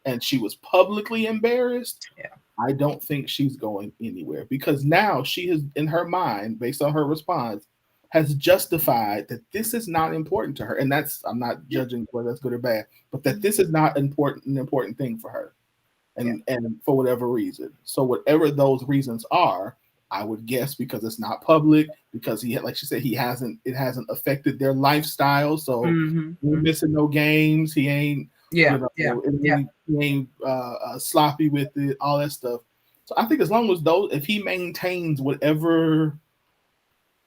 and she was publicly embarrassed, yeah, I don't think she's going anywhere, because now she has, in her mind, based on her response, has justified that this is not important to her. And that's, I'm not judging whether that's good or bad, but that this is not an important thing for her. And for whatever reason. So whatever those reasons are, I would guess because it's not public, because like she said, it hasn't affected their lifestyle. So he's missing no games. He ain't, he ain't sloppy with it, all that stuff. So I think as long as if he maintains whatever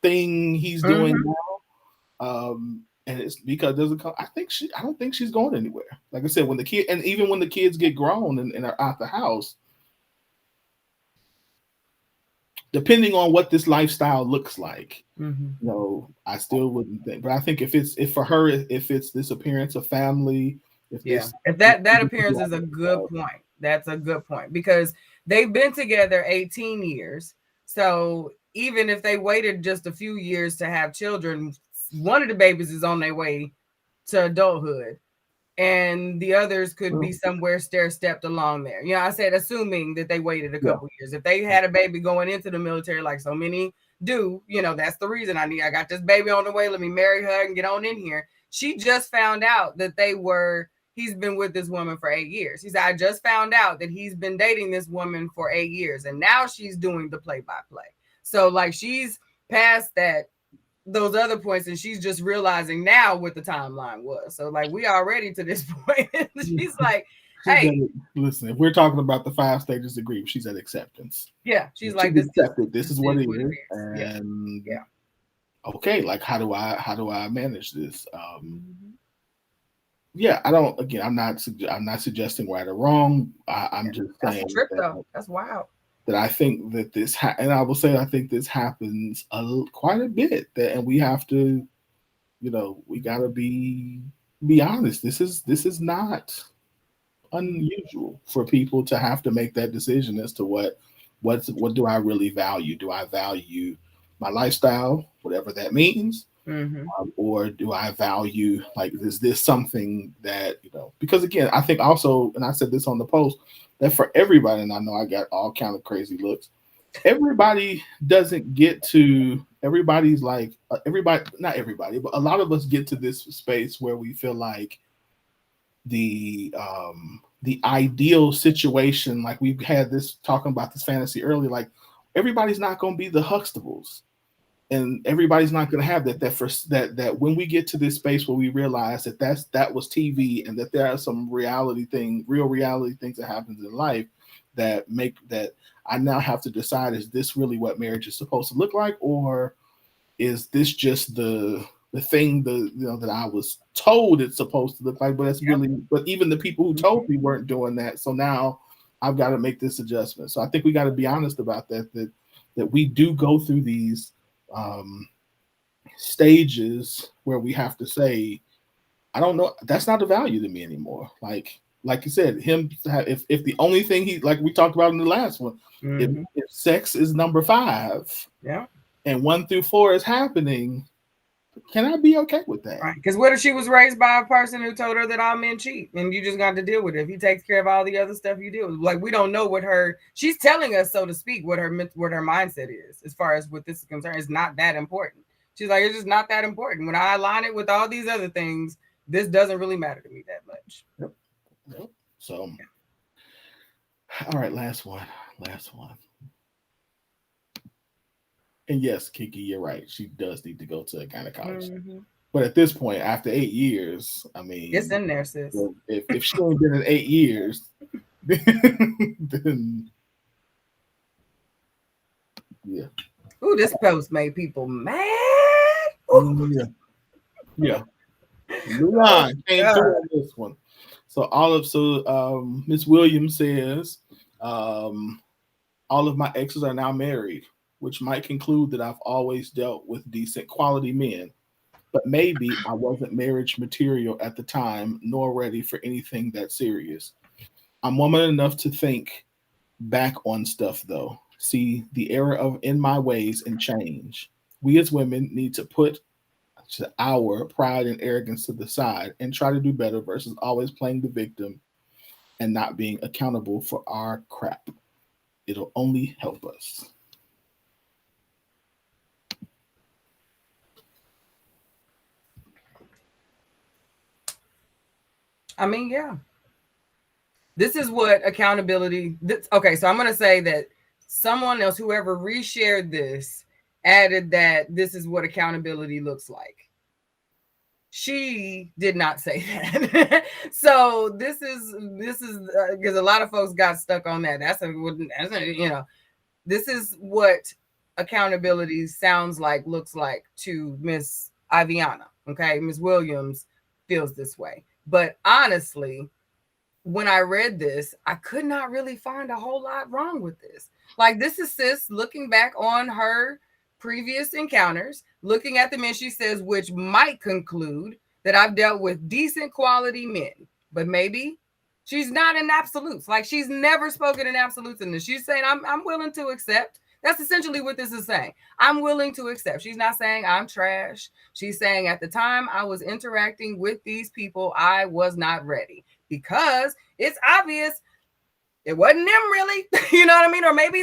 thing he's doing now, and it's because I don't think she's going anywhere. Like I said, even when the kids get grown and are out the house, depending on what this lifestyle looks like, I still wouldn't think. But I think if it's this appearance of family, if that appearance is a good point. That's a good point, because they've been together 18 years. So even if they waited just a few years to have children, one of the babies is on their way to adulthood, and the others could be somewhere stair-stepped along there. I said assuming that they waited a couple years. If they had a baby going into the military, like so many do, that's the reason I got this baby on the way. Let me marry her and get on in here. She just found out that they were he's been with this woman for 8 years. He said, I just found out that he's been dating this woman for 8 years, and now she's doing the play-by-play. So like she's past that those other points, and she's just realizing now what the timeline was. So like we already to this point. She's like, hey, listen, if we're talking about the 5 stages of grief, she's at acceptance. Yeah, she's like, this accepted. This is what it is, and yeah. Okay, like how do I manage this? Yeah, I don't. Again, I'm not suggesting right or wrong. I'm just saying that's a trip though. That's wild. That I think that this and I will say I think this happens quite a bit. And we have to, we got to be honest. This is not unusual for people to have to make that decision as to what do I really value? Do I value my lifestyle, whatever that means? Or do I value, like, is this something that, because again, I think also, and I said this on the post, that for everybody, and I know I got all kind of crazy looks, everybody doesn't get to, everybody's like, everybody, not everybody, but a lot of us get to this space where we feel like the ideal situation, like we've had this talking about this fantasy earlier, like everybody's not going to be the Huxtables, and everybody's not going to have that when we get to this space where we realize that was TV, and that there are some real reality things that happens in life that make that I now have to decide, is this really what marriage is supposed to look like, or is this just the thing that I was told it's supposed to look like, but it's really, but even the people who told me weren't doing that. So now I've got to make this adjustment. So I think we got to be honest about that we do go through these stages where we have to say, I don't know, that's not a value to me anymore. Like you said, if the only thing like we talked about in the last one, if sex is number 5, and 1 through 4 is happening, can I be okay with that? Right. Because what if she was raised by a person who told her that all men cheat, and you just got to deal with it? If he takes care of all the other stuff you do, like, we don't know what she's telling us, so to speak, what her mindset is as far as what this is concerned. It's not that important. She's like, it's just not that important. When I align it with all these other things, this doesn't really matter to me that much. Yep. So, all right, last one. And yes, Kiki, you're right. She does need to go to a gynecologist. But at this point, after 8 years, I mean, it's in there, sis. If she ain't been in 8 years, then yeah. Ooh, this post made people mad. Yeah. Mulan came through on this one. So Miss Williams says, all of my exes are now married, which might conclude that I've always dealt with decent quality men, but maybe I wasn't marriage material at the time, nor ready for anything that serious. I'm woman enough to think back on stuff, though. See the error in my ways and change. We as women need to put our pride and arrogance to the side and try to do better versus always playing the victim and not being accountable for our crap. It'll only help us. I mean, yeah. This is what accountability. Okay, so I'm going to say that someone else, whoever reshared this, added that this is what accountability looks like. She did not say that. So this is because a lot of folks got stuck on that. This is what accountability sounds like, looks like to Miss Iviana. Okay, Miss Williams feels this way, but honestly, when I read this, I could not really find a whole lot wrong with this. Like, this is sis looking back on her previous encounters, looking at the men, she says, which might conclude that I've dealt with decent quality men, but maybe she's not in absolutes. Like, she's never spoken in absolutes in this. She's saying, I'm willing to accept. That's essentially what this is saying. I'm willing to accept. She's not saying I'm trash. She's saying at the time I was interacting with these people, I was not ready, because it's obvious it wasn't them really. You know what I mean? Or maybe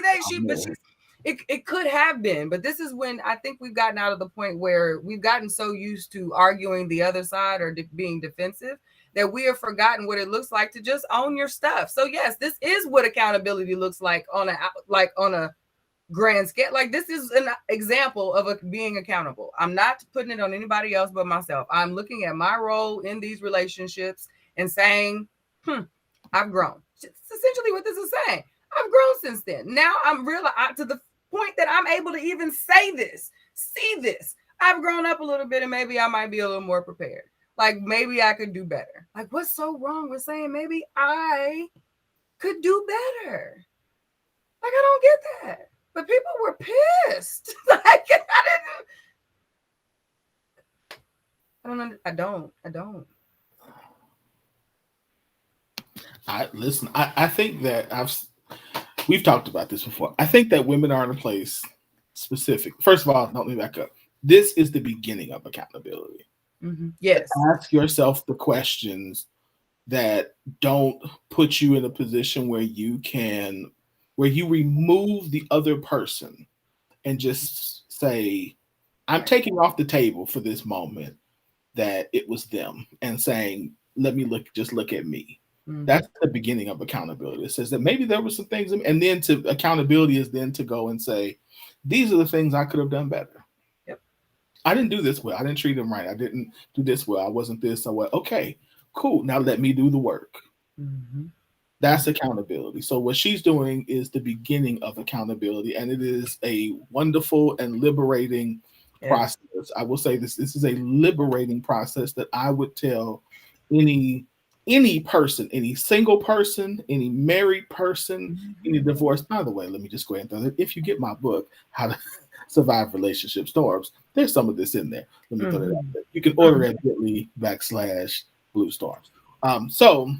it could have been. But this is when I think we've gotten out of the point where we've gotten so used to arguing the other side or being defensive that we have forgotten what it looks like to just own your stuff. So yes, this is what accountability looks like on a grand scale. Like, this is an example of being accountable. I'm not putting it on anybody else but myself. I'm looking at my role in these relationships and saying, I've grown. It's essentially what this is saying. I've grown since then. Now I'm to the point that I'm able to even say this, see this. I've grown up a little bit, and maybe I might be a little more prepared. Like, maybe I could do better. Like, what's so wrong with saying maybe I could do better? Like, I don't get that. But people were pissed. Like, I don't. I listen. I think that we've talked about this before. I think that women are in a place specific. First of all, let me back up. This is the beginning of accountability. Yes. Ask yourself the questions that don't put you in a position where you remove the other person and just say, I'm taking off the table for this moment that it was them, and saying, let me look at me. That's the beginning of accountability. It says that maybe there were some things, and then accountability is then to go and say, these are the things I could have done better. Yep. I didn't do this well. I didn't treat them right. I didn't do this well. I wasn't this. So what? Okay, cool. Now let me do the work. That's accountability. So what she's doing is the beginning of accountability, and it is a wonderful and liberating process. I will say this is a liberating process that I would tell any person, any single person, any married person, any divorced. By the way, let me just go ahead and throw it. If you get my book, How to Survive Relationship Storms, there's some of this in there. Let me throw it out there. You can order at bit.ly/Blue Storms. So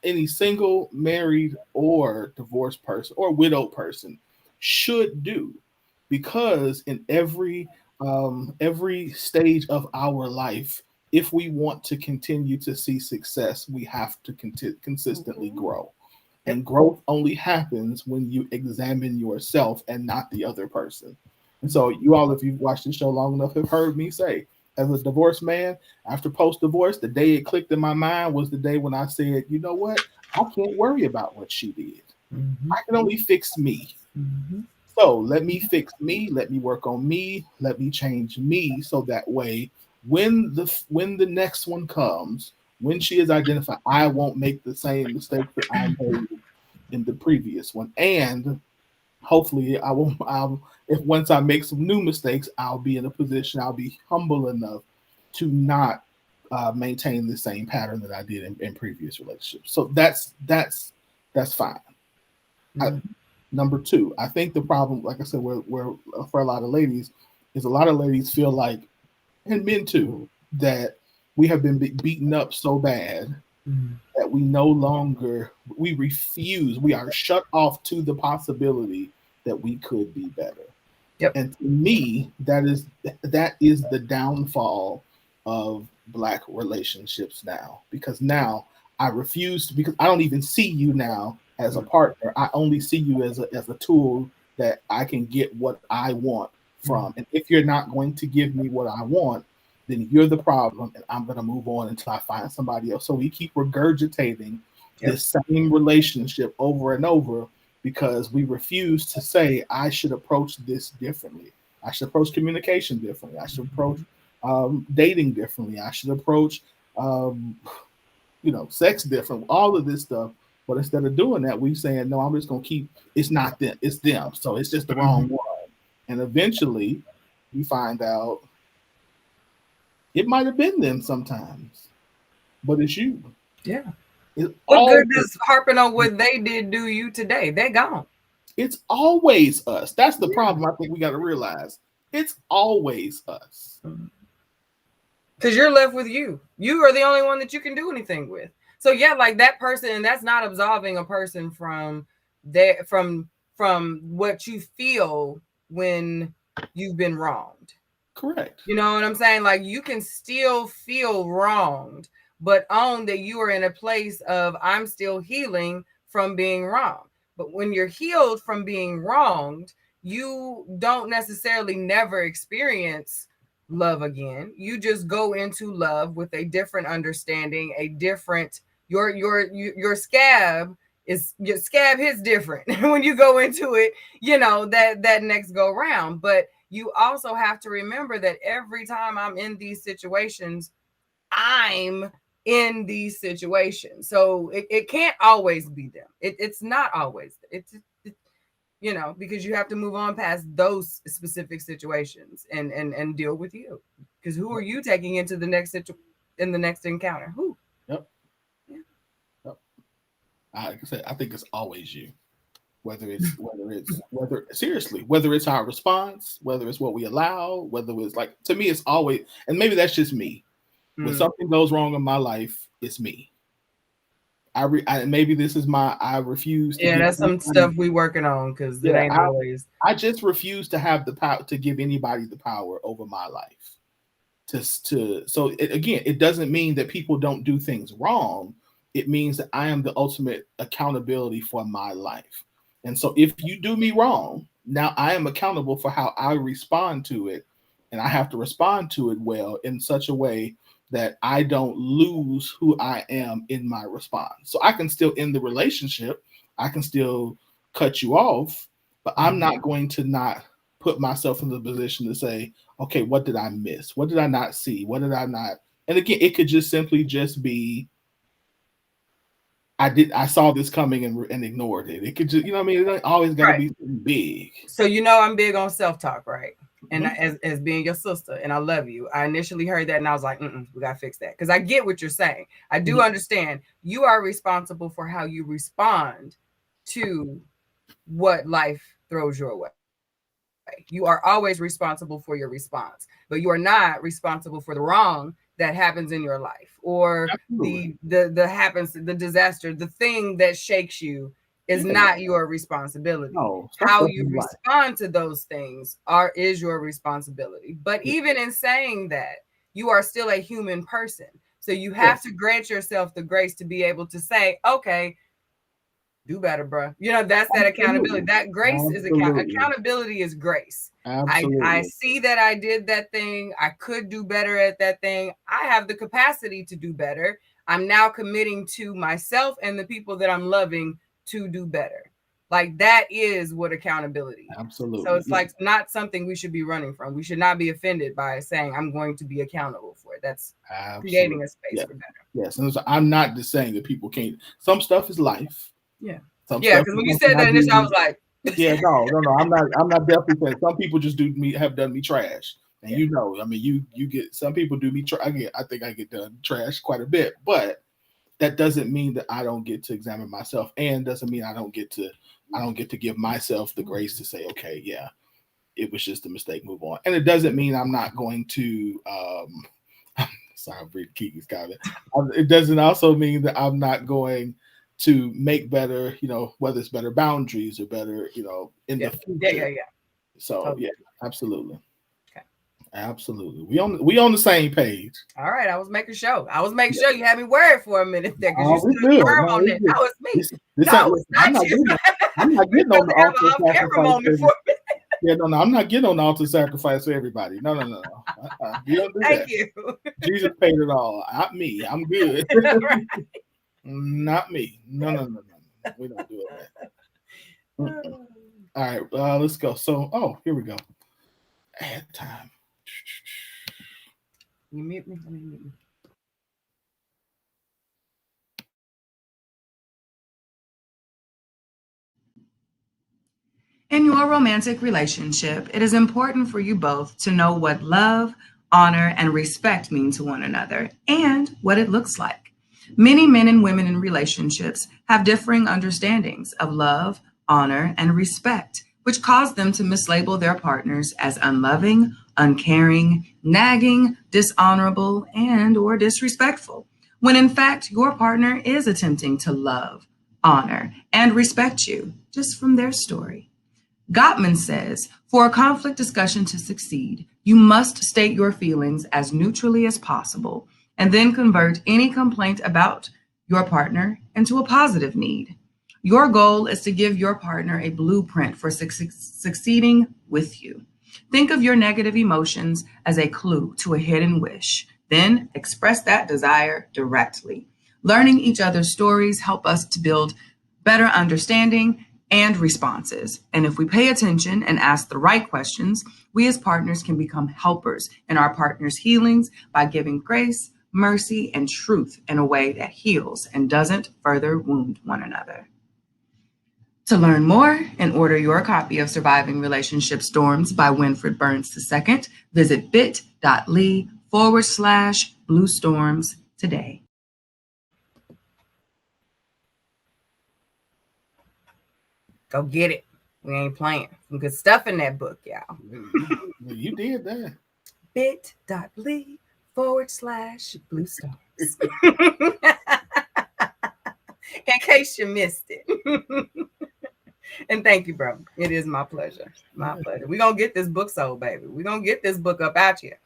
any single, married, or divorced person or widowed person should do, because in every stage of our life, if we want to continue to see success, we have to consistently grow. And growth only happens when you examine yourself and not the other person. And so you all, if you've watched the show long enough, have heard me say, as a divorced man, after post-divorce, the day it clicked in my mind was the day when I said, you know what? I can't worry about what she did. I can only fix me. So let me fix me. Let me work on me. Let me change me, so that way, when the next one comes, when she is identified, I won't make the same mistakes that I made in the previous one. And hopefully if once I make some new mistakes, I'll be in a position, I'll be humble enough to not maintain the same pattern that I did in previous relationships. So that's fine. Number two, I think the problem, like I said, where for a lot of ladies, is a lot of ladies feel like, and men too, that we have been beaten up so bad that we refuse, we are shut off to the possibility that we could be better. And to me, that is the downfall of Black relationships now, because now I refuse to, because I don't even see you now as a partner. I only see you as a tool that I can get what I want from. And if you're not going to give me what I want, then you're the problem, and I'm going to move on until I find somebody else. So we keep regurgitating this same relationship over and over, because we refuse to say, I should approach this differently. I should approach communication differently. I should approach dating differently. I should approach sex different, all of this stuff. But instead of doing that, we saying, no, I'm just going to keep, it's not them, it's them. So it's just the wrong one. And eventually we find out it might have been them sometimes, but it's you. Yeah. What good does harping on what they did do you today? They gone. It's always us. That's the problem I think we got to realize. It's always us. Because you're left with you. You are the only one that you can do anything with. So yeah, like that person, and that's not absolving a person from what you feel when you've been wronged. Correct. You know what I'm saying? Like, you can still feel wronged, but own that you are in a place of, I'm still healing from being wronged. But when you're healed from being wronged, you don't necessarily never experience love again. You just go into love with a different understanding, a different your scab is your scab hits different when you go into it, that next go round. But you also have to remember that every time I'm in these situations, I'm in these situations. So it can't always be them. It's not always. Because you have to move on past those specific situations and deal with you. Because who are you taking into the next in the next encounter? Who? Yep. Yeah. Yep. Like I said, I think it's always you. Whether seriously, whether it's our response, whether it's what we allow, whether it's like, to me, it's always, and maybe that's just me. When something goes wrong in my life, it's me. Maybe this is I refuse to Yeah, give that's some anybody, stuff we working on because it yeah, ain't always. I just refuse to have the power to give anybody the power over my life. So again, it doesn't mean that people don't do things wrong. It means that I am the ultimate accountability for my life. And so if you do me wrong, now I am accountable for how I respond to it. And I have to respond to it well in such a way that I don't lose who I am in my response. So I can still end the relationship, I can still cut you off, but I'm not going to not put myself in the position to say, okay, what did I miss? What did I not see? What did I not? And again, it could just simply just be I saw this coming and ignored it. It could just, what I mean, it ain't always got to Right. be something big. So I'm big on self-talk, right? And as being your sister, and I love you. I initially heard that and I was like, we gotta fix that. Because I get what you're saying. I do understand you are responsible for how you respond to what life throws your way. You are always responsible for your response, but you are not responsible for the wrong that happens in your life, or Absolutely. the disaster, the thing that shakes you is not your responsibility. No, How you respond to those things is your responsibility. But even in saying that, you are still a human person. So you have to grant yourself the grace to be able to say, okay, do better, bro. That's that accountability. That grace is accountability is grace. I see that I did that thing. I could do better at that thing. I have the capacity to do better. I'm now committing to myself and the people that I'm loving to do better. Like that is what accountability is. Absolutely. So it's like not something we should be running from. We should not be offended by saying I'm going to be accountable for it. That's creating a space for better. Yes. And so I'm not just saying that people can't. Some stuff is life. Yeah. Some because when you said that initially, I was like, yeah, no. I'm not definitely saying some people just have done me trash. And I mean, you get, some people do me I think I get done trash quite a bit, but that doesn't mean that I don't get to examine myself, and doesn't mean I don't get to give myself the grace to say, okay, yeah, it was just a mistake, move on. And it doesn't mean I'm not going to sorry, I'm reading Kiki's comment. It doesn't also mean that I'm not going to make better, whether it's better boundaries or better, in the future. Yeah. So totally. Yeah, absolutely. Okay. Absolutely. We on the same page. All right. I was making sure. You had me worried for a minute there because you stood firm on it. That was me. It's not you. I'm not getting on the altar sacrifice. Yeah, no, I'm not getting on the altar sacrifice for everybody. No. You don't do that. Thank you. Jesus paid it all. Not me. I'm good. Not me. No. We don't do it. All right, let's go. So, here we go. Add time. You mute me. In your romantic relationship, it is important for you both to know what love, honor, and respect mean to one another and what it looks like. Many men and women in relationships have differing understandings of love, honor, and respect, which cause them to mislabel their partners as unloving, uncaring, nagging, dishonorable, and/or disrespectful, when in fact your partner is attempting to love, honor, and respect you, just from their story. Gottman says, for a conflict discussion to succeed, you must state your feelings as neutrally as possible and then convert any complaint about your partner into a positive need. Your goal is to give your partner a blueprint for succeeding with you. Think of your negative emotions as a clue to a hidden wish. Then express that desire directly. Learning each other's stories help us to build better understanding and responses. And if we pay attention and ask the right questions, we as partners can become helpers in our partners' healings by giving grace, mercy, and truth in a way that heals and doesn't further wound one another. To learn more and order your copy of Surviving Relationship Storms by Winfred Burns II, visit bit.ly/Blue Storms today. Go get it. We ain't playing. Some good stuff in that book, y'all. You did that. bit.ly/Blue Storms. In case you missed it. And thank you, bro. It is my pleasure. My pleasure. We're going to get this book sold, baby. We're going to get this book up out here.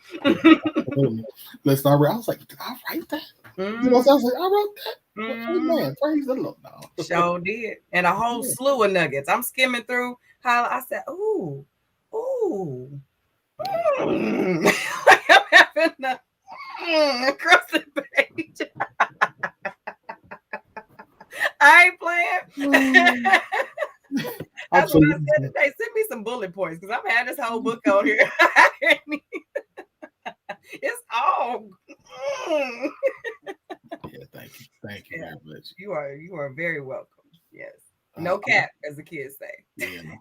Let's start. I was like, did I write that? Mm-hmm. You know, so I was like, I wrote that. Mm-hmm. Man, praise the Lord. No. Sure did. And a whole slew of nuggets. I'm skimming through how I said, ooh. I'm having the across the page. I ain't playing. That's what I said today. Send me some bullet points because I've had this whole book on here. It's all. Yeah, thank you very much. You are very welcome. Yes, no cap, as the kids say. Yeah.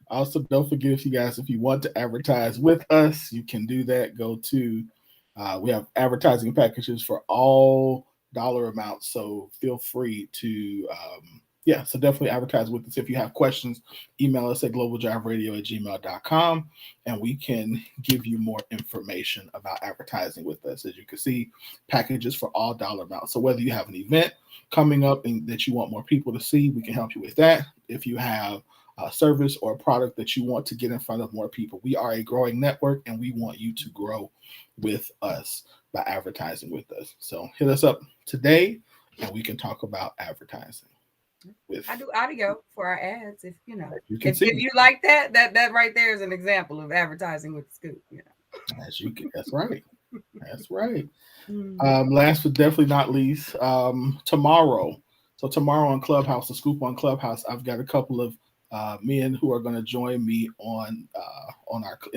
Also, don't forget if you want to advertise with us, you can do that. Go to we have advertising packages for all dollar amounts, so feel free to so definitely advertise with us. If you have questions, email us at globaldriveradio@gmail.com and we can give you more information about advertising with us. As you can see, packages for all dollar amounts. So whether you have an event coming up and that you want more people to see, we can help you with that. If you have a service or a product that you want to get in front of more people, we are a growing network and we want you to grow with us by advertising with us. So hit us up today and we can talk about advertising. I do audio for our ads. If you know, if you like that right there is an example of advertising with Scoop. You know, as you can. That's right. That's right. Last but definitely not least, tomorrow. So tomorrow on Clubhouse, the Scoop on Clubhouse, I've got a couple of men who are going to join me in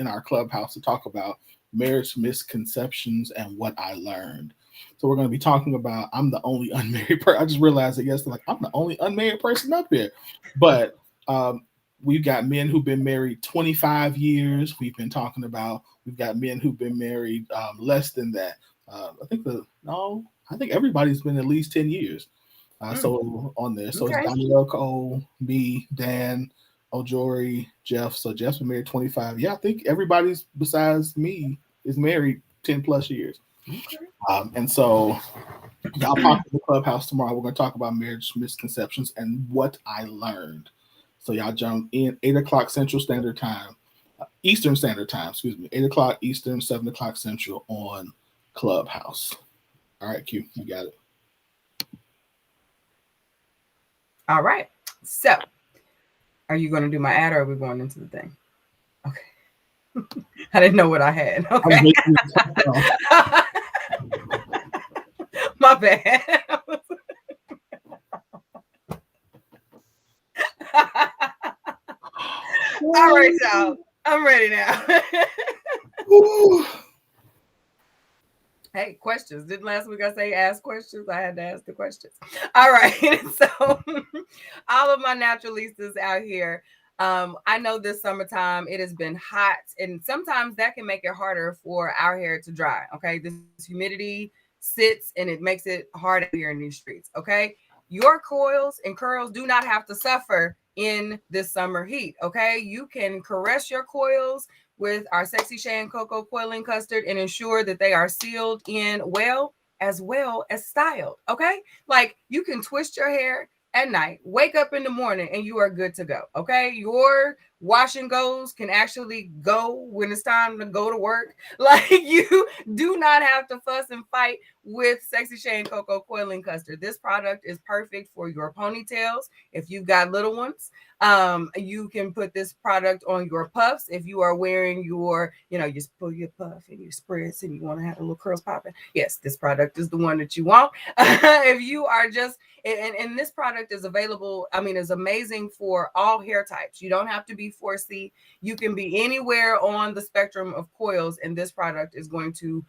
our Clubhouse to talk about marriage misconceptions and what I learned. So we're going to be talking about, I'm the only unmarried person. I just realized it yesterday, like I'm the only unmarried person up here. But we've got men who've been married 25 years. We've got men who've been married less than that. I think everybody's been at least 10 years. So on there. So it's Danielle Cole, me, Dan, Ojori, Jeff. So Jeff's been married 25. Yeah, I think everybody's besides me is married 10 plus years. Okay. And so y'all pop in the Clubhouse tomorrow. We're going to talk about marriage misconceptions and what I learned. So y'all jump in 8 o'clock Central Standard Time, Eastern Standard Time, 8 o'clock Eastern, 7 o'clock Central on Clubhouse. All right, Q, you got it. All right. So are you going to do my ad or are we going into the thing? Okay. I didn't know what I had. Okay. My bad. All right, y'all. I'm ready now. Hey, questions. Didn't last week I say ask questions? I had to ask the questions. All right. So all of my naturalistas out here, I know this summertime it has been hot and sometimes that can make it harder for our hair to dry. Okay. This humidity sits and it makes it hard here in these streets. Okay. Your coils and curls do not have to suffer in this summer heat. Okay. You can caress your coils with our Sexy Shea and Cocoa Coiling Custard and ensure that they are sealed in well as styled. Okay. Like you can twist your hair at night, wake up in the morning, and you are good to go. Okay. Your wash and goes can actually go when it's time to go to work. Like you do not have to fuss and fight with Sexy Shea and Cocoa Coiling Custard. This product is perfect for your ponytails. If you've got little ones, you can put this product on your puffs. If you are wearing your, you pull your puff and your spritz and you want to have a little curls popping, yes, this product is the one that you want. If you are just, and this product is available, is amazing for all hair types. You don't have to be 4C. You can be anywhere on the spectrum of coils, and this product is going to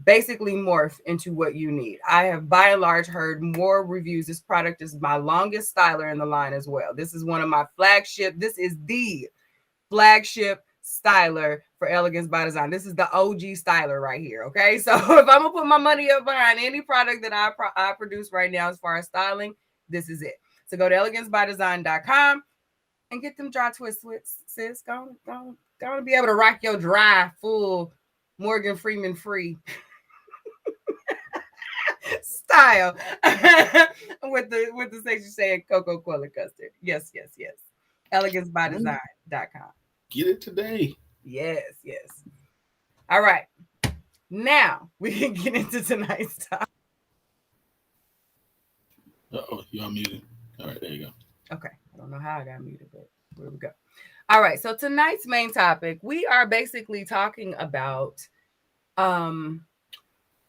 basically morph into what you need. I have by and large heard more reviews. This product is my longest styler in the line as well. This is one of my flagship. This is the flagship styler for Elegance by Design. This is the OG styler right here. Okay. So if I'm gonna put my money up behind any product that I produce right now, as far as styling, this is it. So go to elegancebydesign.com and get them dry twist sis. Go to be able to rock your dry, full Morgan Freeman free style with the Sexy Shea Cocoa Cola Custard. Yes. Elegancebydesign.com. Get it today. Yes. All right. Now we can get into tonight's topic. Uh-oh, you're muted. All right, there you go. Okay. I don't know how I got muted, but here we go. All right. So tonight's main topic, we are basically talking about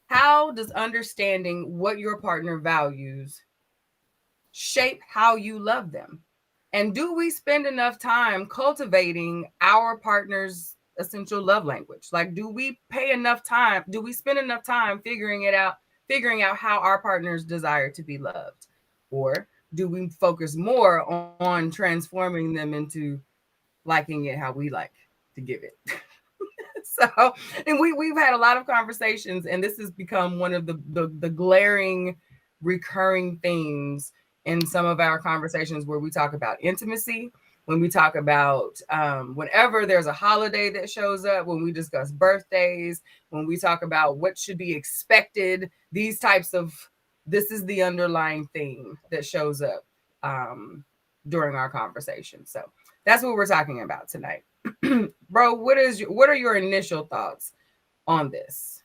how does understanding what your partner values shape how you love them? And do we spend enough time cultivating our partner's essential love language? Like, do we pay enough time? Do we spend enough time figuring out how our partners desire to be loved? Or do we focus more on transforming them into liking it how we like to give it? So, and we've had a lot of conversations, and this has become one of the glaring recurring themes in some of our conversations, where we talk about intimacy, when we talk about whenever there's a holiday that shows up, when we discuss birthdays, when we talk about what should be expected, these types of, this is the underlying theme that shows up during our conversation. So that's what we're talking about tonight. Bro, what are your initial thoughts on this?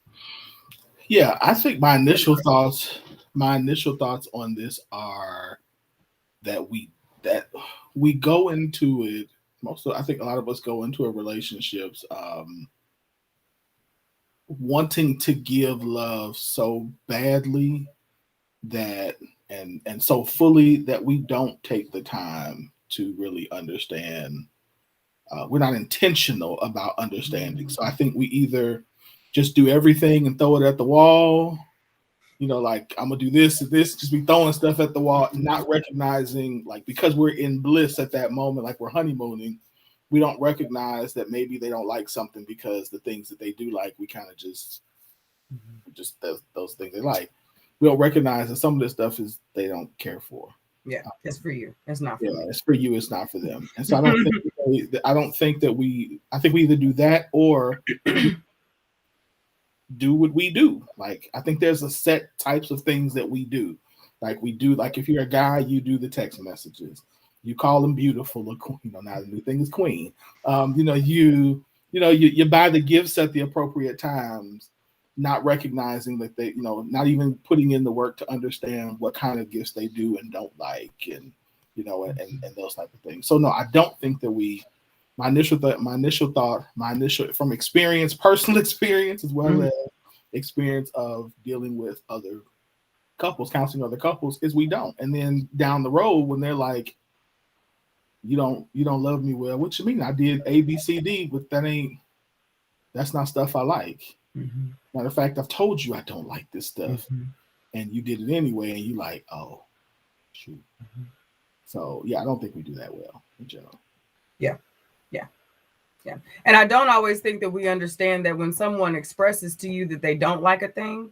Yeah, I think my initial thoughts on this are that we go into it, I think a lot of us go into a relationships wanting to give love so badly that and so fully that we don't take the time to really understand. We're not intentional about understanding. So I think we either just do everything and throw it at the wall, like I'm gonna do this, just be throwing stuff at the wall, not recognizing, like, because we're in bliss at that moment, like we're honeymooning, we don't recognize that maybe they don't like something because the things that they do like, we kind of just those things they like. We don't recognize that some of this stuff is they don't care for. Yeah, it's for you. It's not for me. It's for you. It's not for them. And so I think we either do that or do what we do. Like, I think there's a set types of things that we do. Like if you're a guy, you do the text messages. You call them beautiful, or now the new thing is queen. You buy the gifts at the appropriate times, not recognizing that they, not even putting in the work to understand what kind of gifts they do and don't like, and and those type of things. So no, I don't think that my initial thought, from experience, personal experience, as well as experience of dealing with other couples, counseling other couples, is we don't. And then down the road, when they're like, you don't love me well, what you mean? I did A, B, C, D, but that's not stuff I like. Mm-hmm. Matter of fact, I've told you I don't like this stuff, and you did it anyway, and you like, oh, shoot. Mm-hmm. So yeah, I don't think we do that well in general. Yeah. And I don't always think that we understand that when someone expresses to you that they don't like a thing,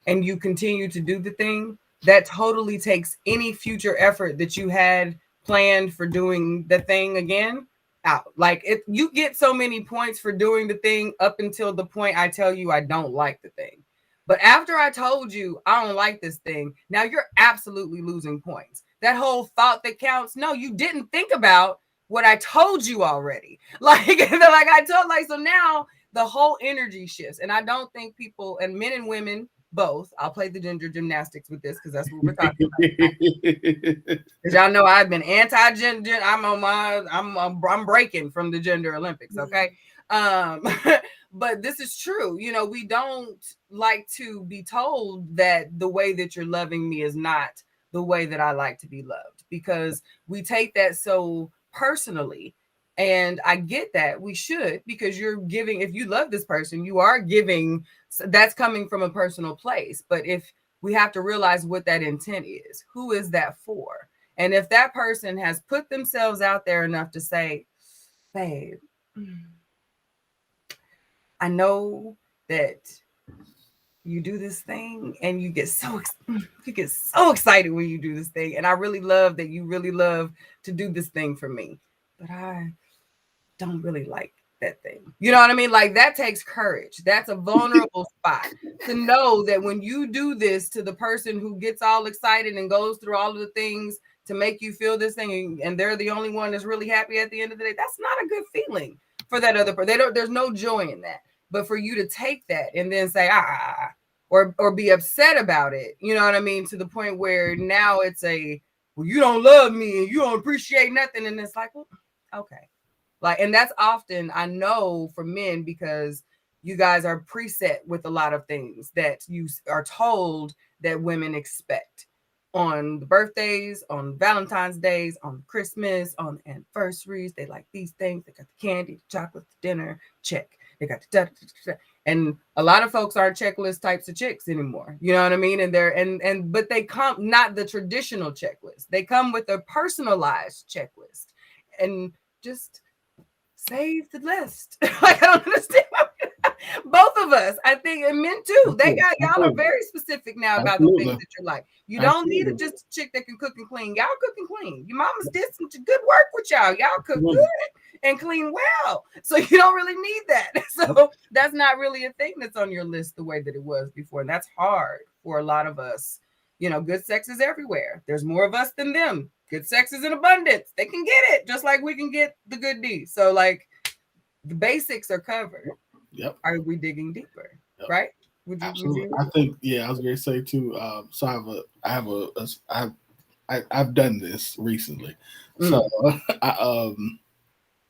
and you continue to do the thing, that totally takes any future effort that you had planned for doing the thing again out. Like, you get so many points for doing the thing up until the point I tell you I don't like the thing. But after I told you I don't like this thing, now you're absolutely losing points. That whole thought that counts. No, you didn't think about what I told you already. So now the whole energy shifts. And I don't think people, and men and women both, I'll play the gender gymnastics with this because that's what we're talking about. Because y'all know I've been anti-gender. I'm breaking from the gender Olympics. Okay. But this is true. You know, we don't like to be told that the way that you're loving me is not the way that I like to be loved, because we take that so personally. And I get that we should, because you're giving, if you love this person, you are giving, that's coming from a personal place. But if we have to realize what that intent is, who is that for? And if that person has put themselves out there enough to say, babe, I know that you do this thing and you get so excited when you do this thing, and I really love that you really love to do this thing for me, but I don't really like that thing. You know what I mean? Like, that takes courage. That's a vulnerable spot to know that when you do this to the person who gets all excited and goes through all of the things to make you feel this thing, and they're the only one that's really happy at the end of the day, that's not a good feeling for that other person. There's no joy in that. But for you to take that and then say, or be upset about it, you know what I mean? To the point where now it's well, you don't love me and you don't appreciate nothing. And it's like, well, okay. Like, and that's often, I know, for men, because you guys are preset with a lot of things that you are told that women expect on the birthdays, on Valentine's days, on Christmas, on anniversaries. They like these things. They got the candy, the chocolate, the dinner, check. They got the and a lot of folks aren't checklist types of chicks anymore. You know what I mean? And but they come not the traditional checklist. They come with a personalized checklist, and just save the list. Like, I don't understand. Both of us, I think, and men too. Y'all are very specific now about the things that you're like. You don't need just a chick that can cook and clean. Y'all cook and clean. Your mamas did some good work with y'all. Y'all cook good and clean well. So you don't really need that. So that's not really a thing that's on your list the way that it was before. And that's hard for a lot of us. You know, good sex is everywhere. There's more of us than them. Good sex is in abundance. They can get it just like we can get the good D. So, like, the basics are covered. Yep. Are we digging deeper? Yep. Right? Absolutely. I think, I was going to say too. So I've done this recently. So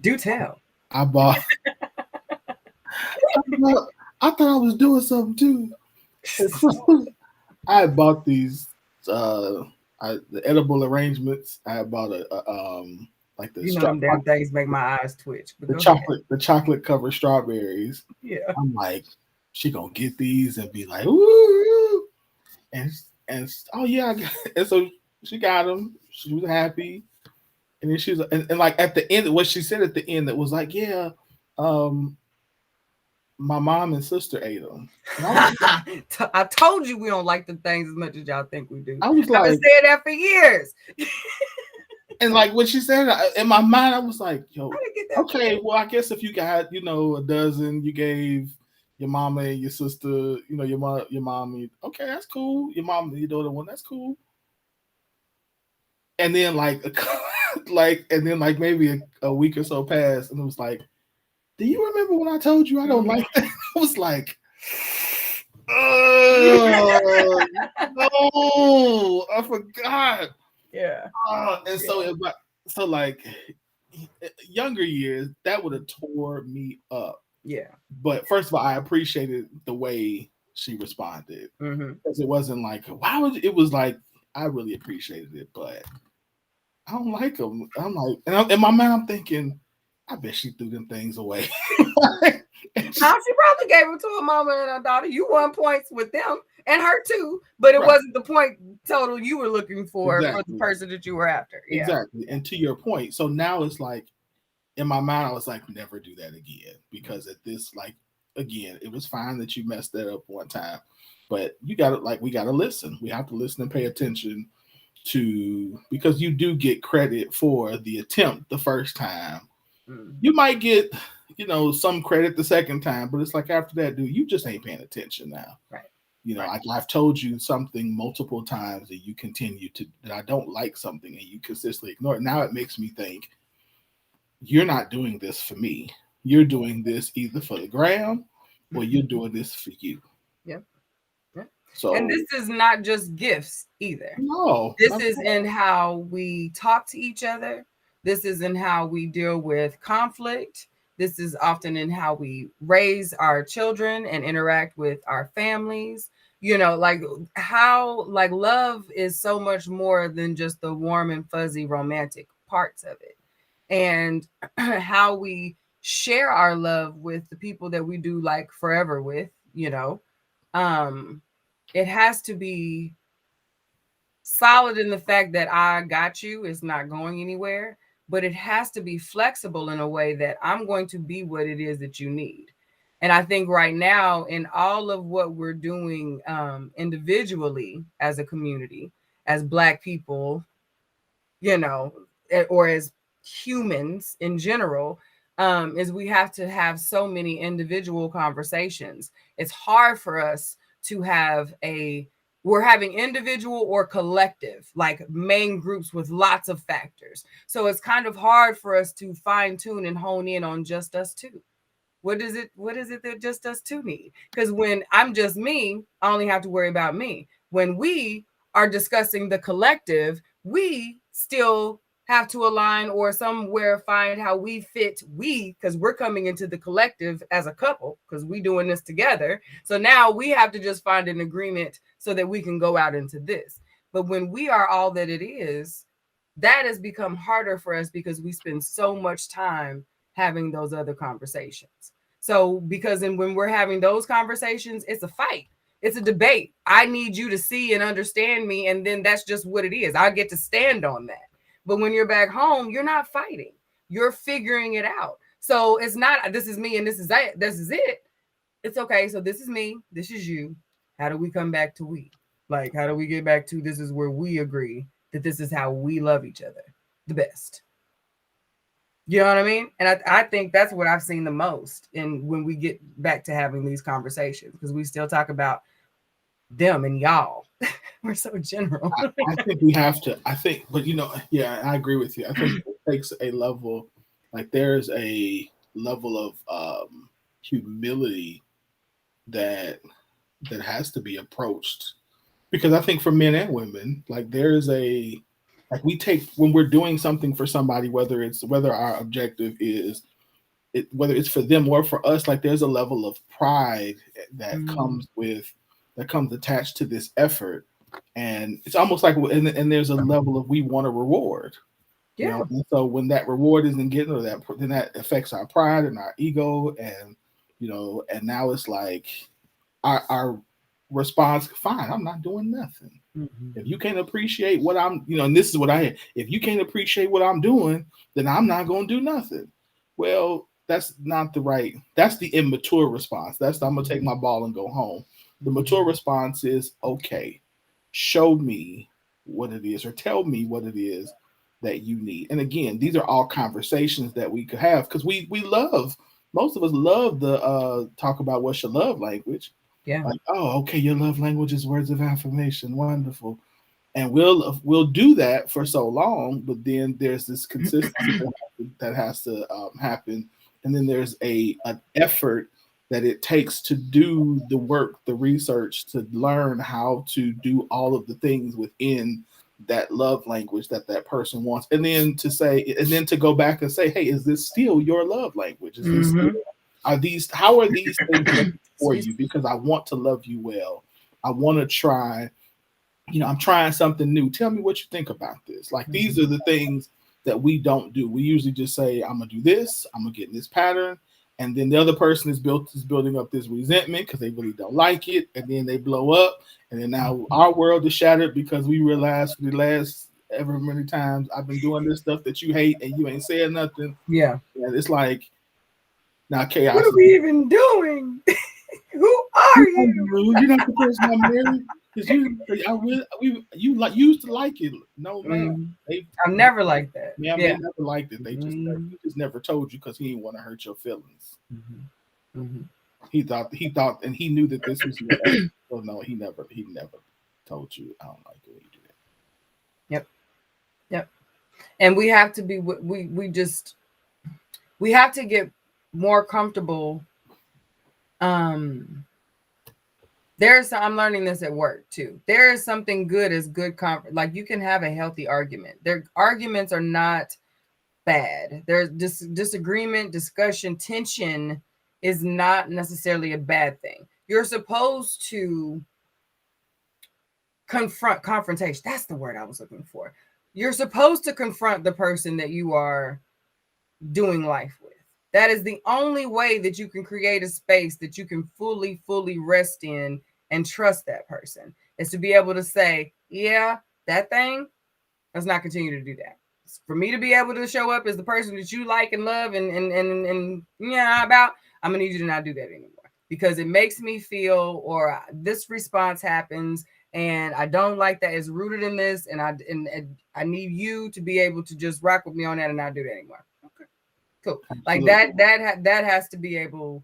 do tell. I bought. I thought I was doing something too. I bought these the edible arrangements. I bought like the them damn things make my eyes twitch. But the chocolate covered strawberries. Yeah, I'm like, she gonna get these and be like, ooh, and oh yeah, and so she got them. She was happy, and then she was and like at the end, what she said at the end, that was like, yeah, my mom and sister ate them. I told you we don't like the things as much as y'all think we do. I was like, I've been saying that for years. And like when she said it, in my mind, I was like, yo, okay, well, I guess if you got, a dozen, you gave your mama and your sister, your mom, okay, that's cool. Your mom and your daughter one, that's cool. And then like maybe a week or so passed, and it was like, do you remember when I told you I don't like that? I was like, oh, no, I forgot. Yeah. And so like younger years, that would have tore me up. Yeah. But first of all, I appreciated the way she responded, because it wasn't like, why would it was like, I really appreciated it, but I don't like them. I'm like, and in my mind, I'm thinking, I bet she threw them things away. She probably gave them to her mama and her daughter. You won points with them and her too, but it wasn't the point total you were looking for for the person that you were after. Yeah. Exactly. And to your point, so now it's like, in my mind, I was like, never do that again, because at this, like, again, it was fine that you messed that up one time, but we got to listen. We have to listen and pay attention to, because you do get credit for the attempt the first time. You might get, some credit the second time, but it's like, after that, dude, you just ain't paying attention now. Right. I've told you something multiple times that you continue to, that I don't like something and you consistently ignore it. Now it makes me think, you're not doing this for me. you're doing this either for the gram or you're doing this for you. Yep. Yep. And So this is not just gifts either. no, This is in how we talk to each other. This is in how we deal with conflict. This is often in how we raise our children and interact with our families. You know, like how, like, love is so much more than just the warm and fuzzy romantic parts of it. And how we share our love with the people that we do like forever with, you know, um, it has to be solid in the fact that I got you, it's not going anywhere, but it has to be flexible in a way that I'm going to be what it is that you need. And I think right now, in all of what we're doing individually as a community, as Black people, you know, or as humans in general, is we have to have so many individual conversations. It's hard for us to have we're having individual or collective, like main groups with lots of factors. So it's kind of hard for us to fine tune and hone in on just us two. What is it that just us two need? Because when I'm just me, I only have to worry about me. When we are discussing the collective, we still have to align or somewhere find how we fit, because we're coming into the collective as a couple, because we doing this together. So now we have to just find an agreement so that we can go out into this. But when we are all that it is, that has become harder for us because we spend so much time having those other conversations. So because when we're having those conversations, it's a fight. It's a debate. I need you to see and understand me, and then that's just what it is. I get to stand on that. But when you're back home, you're not fighting. You're figuring it out. So it's not this is me and this is that. This is it. It's okay. So this is me. This is you. How do we come back to we? Like, how do we get back to this is where we agree that this is how we love each other the best? You know what I mean? And I think that's what I've seen the most in when we get back to having these conversations, because we still talk about them and y'all. We're so general. I think we have to. I think, but yeah, I agree with you. I think it takes a level, like there's a level of humility that has to be approached, because I think for men and women, like there's a like we take when we're doing something for somebody, whether our objective is whether it's for them or for us, like there's a level of pride that comes attached to this effort, and it's almost like and there's a level of we want a reward. Yeah. And so when that reward isn't getting, or that, then that affects our pride and our ego, and and now it's like our response, fine, I'm not doing nothing. Mm-hmm. If you can't appreciate what I'm, and this is what I hear, if you can't appreciate what I'm doing, then I'm not going to do nothing. Well, that's not that's the immature response. That's, I'm going to take my ball and go home. The mature response is, okay, show me what it is, or tell me what it is that you need. And again, these are all conversations that we could have, because we love, most of us love the talk about what's your love language. Yeah. Like, oh, okay, your love language is words of affirmation. Wonderful. And we'll do that for so long, but then there's this consistency that has to happen, and then there's an effort that it takes to do the work, the research, to learn how to do all of the things within that love language that person wants, and then to go back and say, hey, is this still your love language? Is this Mm-hmm. how are these things for you? Because I want to love you well. I want to try, I'm trying something new. Tell me what you think about this. Like, these are the things that we don't do. We usually just say, I'm gonna do this, I'm gonna get in this pattern, and then the other person is building up this resentment because they really don't like it, and then they blow up, and then now our world is shattered because we realize for the last ever many times I've been doing this stuff that you hate and you ain't saying nothing. Yeah. And it's like, now chaos. What are we even doing? Who are you? You're not the person I'm married. Because you used to like it. No, ma'am. I'm never like that. Ma'am, Yeah. they never liked it. He just never told you because he didn't want to hurt your feelings. Mm-hmm. Mm-hmm. He thought, and he knew that this was your. Well, no, he never told you, I don't like the way you do that. Yep. And we have to be. We have to get more comfortable. Um, I'm learning this at work too. There is something good as good like you can have a healthy argument. Their arguments are not bad. There's disagreement, discussion, tension is not necessarily a bad thing. You're supposed to confrontation. That's the word I was looking for. You're supposed to confront the person that you are doing life with. That is the only way that you can create a space that you can fully rest in and trust that person, is to be able to say, yeah, that thing, let's not continue to do that. For me to be able to show up as the person that you like and love and yeah, about, I'm gonna need you to not do that anymore, because it makes me feel, or this response happens and I don't like that. It's rooted in this, and I need you to be able to just rock with me on that and not do that anymore. Okay, cool. Like that has to be able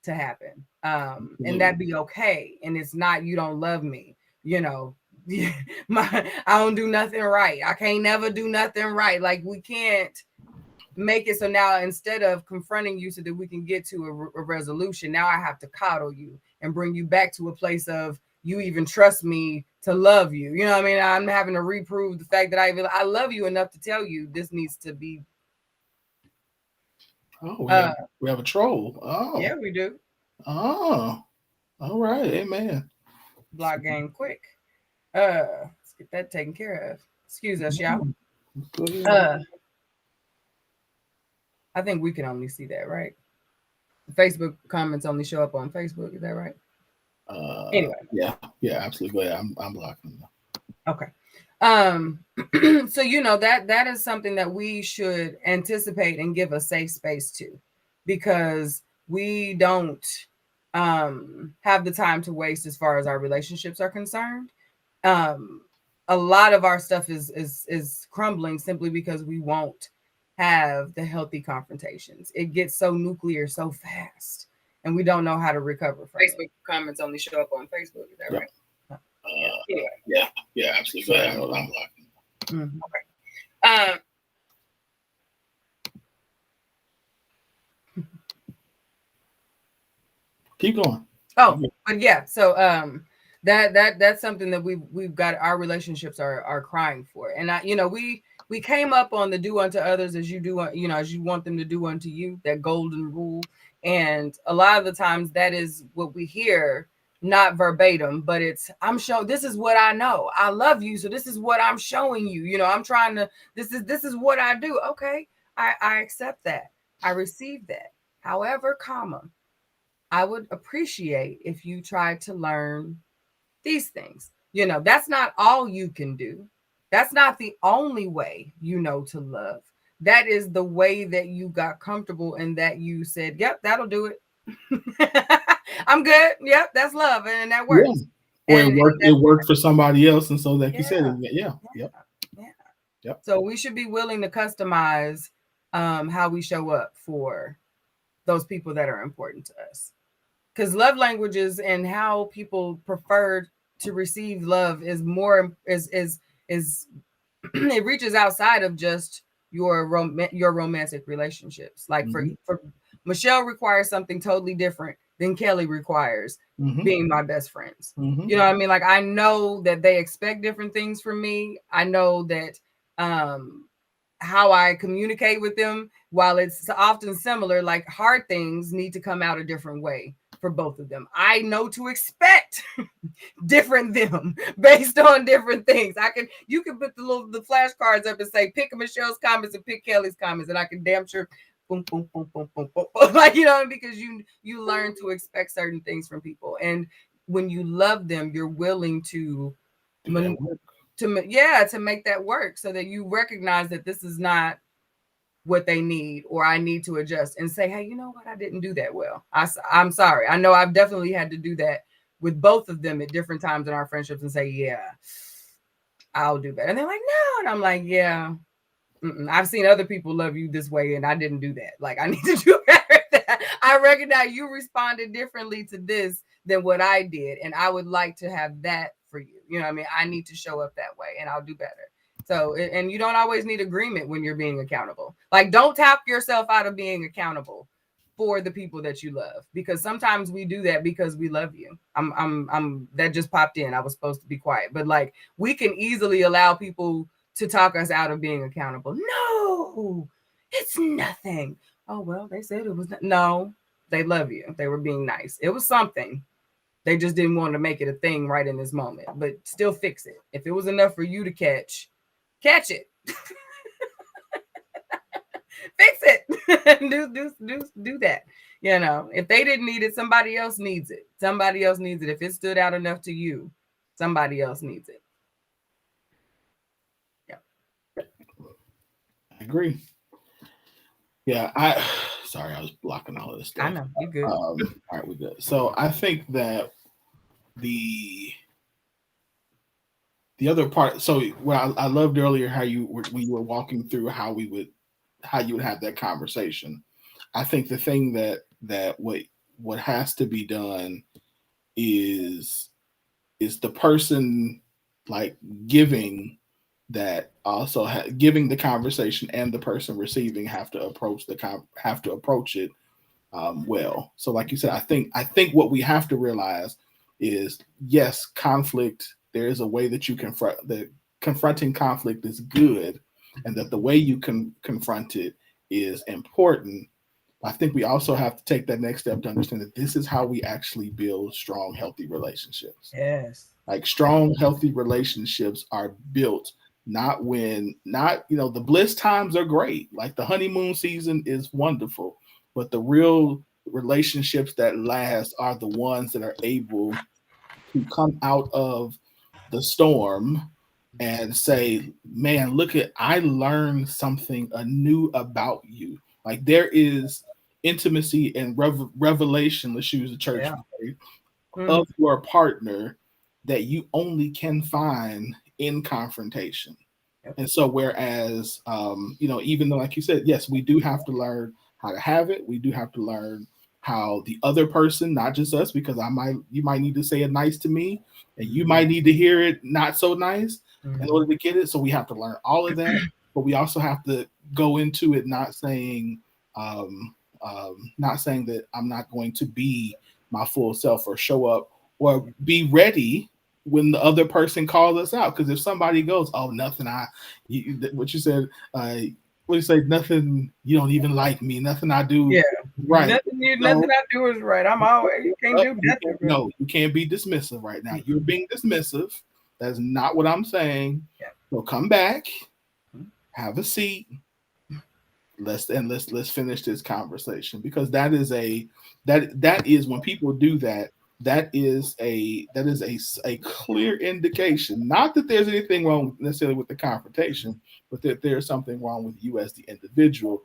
to happen, and that be okay. And it's not, you don't love me, you know. I don't do nothing right. I can't never do nothing right. Like, we can't make it so now, instead of confronting you so that we can get to a resolution, now I have to coddle you and bring you back to a place of, you even trust me to love you. You know what I mean? I'm having to reprove the fact that I love you enough to tell you this needs to be. Oh, we have a troll. Oh, yeah, we do. Oh, all right. Amen. Block game quick. Let's get that taken care of. Excuse us, y'all. I think we can only see that, right? The Facebook comments only show up on Facebook. Is that right? Anyway. Yeah, absolutely. Go ahead. I'm blocking them. Okay. So that is something that we should anticipate and give a safe space to, because we don't have the time to waste as far as our relationships are concerned. A lot of our stuff is crumbling simply because we won't have the healthy confrontations. It gets so nuclear so fast, and we don't know how to recover from Facebook it. Comments only show up on Facebook. Is that right? Yeah, absolutely. I'm blocking. Okay. Keep going. Oh, but yeah. So that's something that we've got. Our relationships are crying for, and we came up on the do unto others as you do, as you want them to do unto you, that golden rule. And a lot of the times that is what we hear, not verbatim, but it's, I'm showing, this is what I know. I love you, so this is what I'm showing you. I'm trying to, this is what I do. Okay, I accept that. I receive that. However, I would appreciate if you tried to learn these things. That's not all you can do. That's not the only way to love. That is the way that you got comfortable and that you said, yep, that'll do it. I'm good. Yep, that's love, and that works. Yeah. Or it worked for somebody else, and so like you said, yep. So we should be willing to customize how we show up for those people that are important to us. Because love languages and how people prefer to receive love is more is it reaches outside of just your romantic relationships. Like for Michelle requires something totally different than Kelly requires being my best friends. You know what I mean? Like, I know that they expect different things from me. I know that how I communicate with them, while it's often similar, like, hard things need to come out a different way for both of them. I know to expect different them based on different things. You can put the flashcards up and say, pick Michelle's comments and pick Kelly's comments, and I can damn sure boom, boom, boom, boom, boom, boom, boom. Like, because you learn to expect certain things from people. And when you love them, you're willing to make that work, so that you recognize that this is not what they need, or I need to adjust and say, hey, you know what? I didn't do that well. I'm sorry. I know I've definitely had to do that with both of them at different times in our friendships, and say, yeah, I'll do better. And they're like, no. And I'm like, yeah, I've seen other people love you this way, and I didn't do that. Like, I need to do better. I recognize you responded differently to this than what I did, and I would like to have that for you. You know what I mean? I need to show up that way, and I'll do better. So, and you don't always need agreement when you're being accountable. Like, don't tap yourself out of being accountable for the people that you love, because sometimes we do that because we love you. I'm that just popped in. I was supposed to be quiet, but like we can easily allow people to talk us out of being accountable. No, it's nothing. Oh well, they said it was no. They love you. They were being nice. It was something. They just didn't want to make it a thing right in this moment, but still fix it. If it was enough for you to catch it. Fix it. do that. You know, if they didn't need it, somebody else needs it. Somebody else needs it. If it stood out enough to you, somebody else needs it. Yeah. I agree. Yeah, I sorry, I was blocking all of this I stuff. know. You good. All right, we good. So I think that the the other part. So what I loved earlier how when you were walking through how you would have that conversation. I think the thing that what has to be done is the person like giving that also giving the conversation and the person receiving have to approach it well. So, like you said, I think what we have to realize is yes, conflict. There is a way that you confront that confronting conflict is good, and that the way you can confront it is important. I think we also have to take that next step to understand that this is how we actually build strong, healthy relationships. Yes. Like strong, healthy relationships are built not the bliss times are great. Like the honeymoon season is wonderful, but the real relationships that last are the ones that are able to come out of the storm and say, "Man, look at I learned something anew about you." Like there is intimacy and revelation. Let's use the church Yeah. Mm-hmm. of your partner that you only can find in confrontation. Yep. And so, whereas, even though, like you said, yes, we do have to learn how to have it. We do have to learn how the other person, not just us, because you might need to say it nice to me, and you might need to hear it not so nice in Mm-hmm. order to get it. So we have to learn all of that, but we also have to go into it um, not saying that I'm not going to be my full self or show up or be ready when the other person calls us out. Because if somebody goes, "Oh, nothing," what you said, what you say, nothing, you don't even like me, nothing I do Yeah. right. Nothing I do is right. I'm always you can't do nothing. Really. No, you can't be dismissive right now. You're Mm-hmm. being dismissive. That's not what I'm saying. Yeah. So come back, Mm-hmm. have a seat, let's finish this conversation, because that is when people do that, that is a clear indication, not that there's anything wrong necessarily with the confrontation, but that there's something wrong with you as the individual,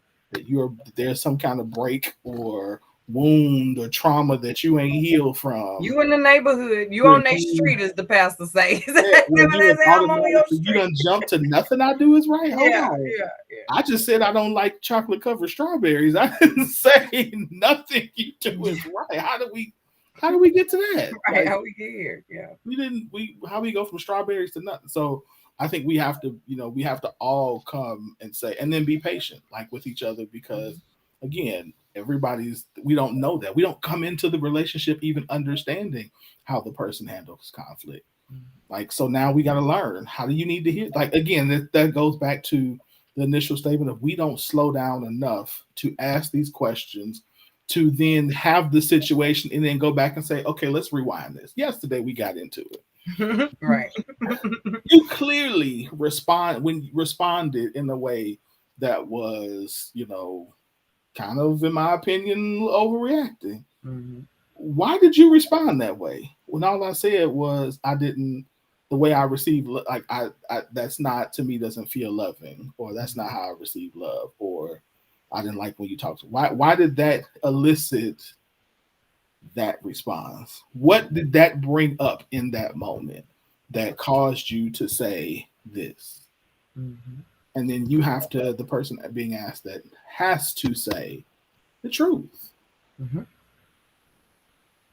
there's some kind of break or wound or trauma that you ain't healed from. You in the neighborhood. You Where on their you, street, as the pastor says. When yeah, where you they have say I'm on your automatically you street. done jump to nothing I do is right. Hold Yeah, on. yeah, I just said I don't like chocolate covered strawberries. I didn't say nothing you do yeah. is right. How do we get to that? Right. Like How we get here? Yeah. we didn't we how we go from strawberries to nothing. So I think we have to all come and say, and then be patient like with each other, because again, we don't know that. We don't come into the relationship even understanding how the person handles conflict. Like, so now we got to learn, how do you need to hear, like, again, that goes back to the initial statement of, we don't slow down enough to ask these questions, to then have the situation and then go back and say, okay, let's rewind this. Yesterday we got into it. Right. You clearly responded in a way that was, kind of, in my opinion, overreacting. Mm-hmm. Why did you respond that way when all I said was, I didn't, the way I receive, like, that's not, to me, doesn't feel loving, or that's not how I receive love, or I didn't like when you talked. Why did that elicit that response? What did that bring up in that moment that caused you to say this? Mm-hmm. And then you have to, the person being asked that has to say the truth. Mm-hmm.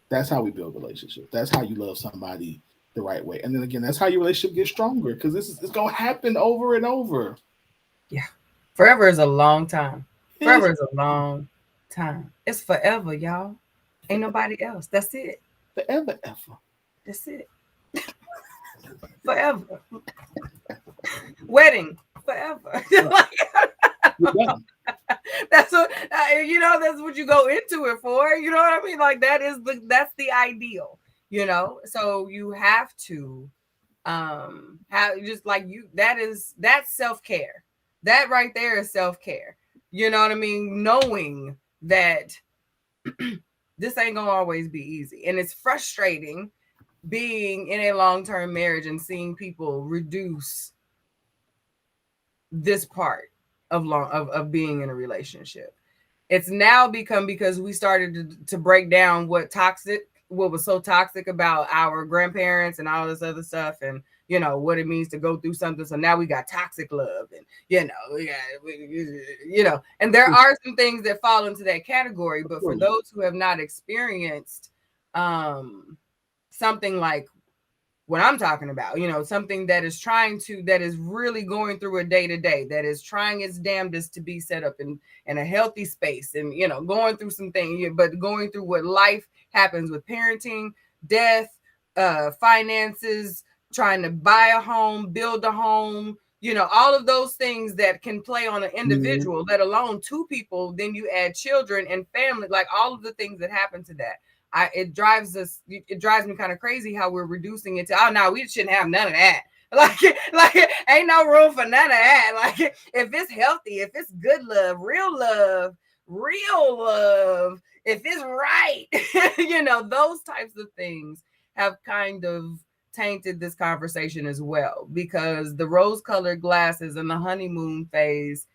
That's how we build relationships. That's how you love somebody the right way. And then again, that's how your relationship gets stronger, because it's gonna happen over and over. Yeah. Forever is a long time. It is. Forever is a long. time. It's forever, y'all. Ain't nobody else. That's it. Forever, ever. That's it. Forever. Wedding. Forever. Right. You're done. That's what that's what you go into it for. You know what I mean? Like that's the ideal, So you have to have just like that's self-care. That right there is self-care. You know what I mean? Knowing that this ain't gonna always be easy. And it's frustrating being in a long-term marriage and seeing people reduce this part of being in a relationship. It's now become because we started to break down what was so toxic about our grandparents and all this other stuff, and what it means to go through something. So now we got toxic love, and and there are some things that fall into that category. But for those who have not experienced something like what I'm talking about, something that is really going through a day to day, that is trying its damnedest to be set up in a healthy space, and, going through some things, but going through what life happens with parenting, death, finances, trying to buy a home, build a home, all of those things that can play on an individual, let alone two people. Then you add children and family, like all of the things that happen to that. It drives me kind of crazy how we're reducing it to, oh no, we shouldn't have none of that. Like ain't no room for none of that. Like if it's healthy, if it's good love, real love, if it's right, those types of things have kind of tainted this conversation as well, because the rose-colored glasses and the honeymoon phase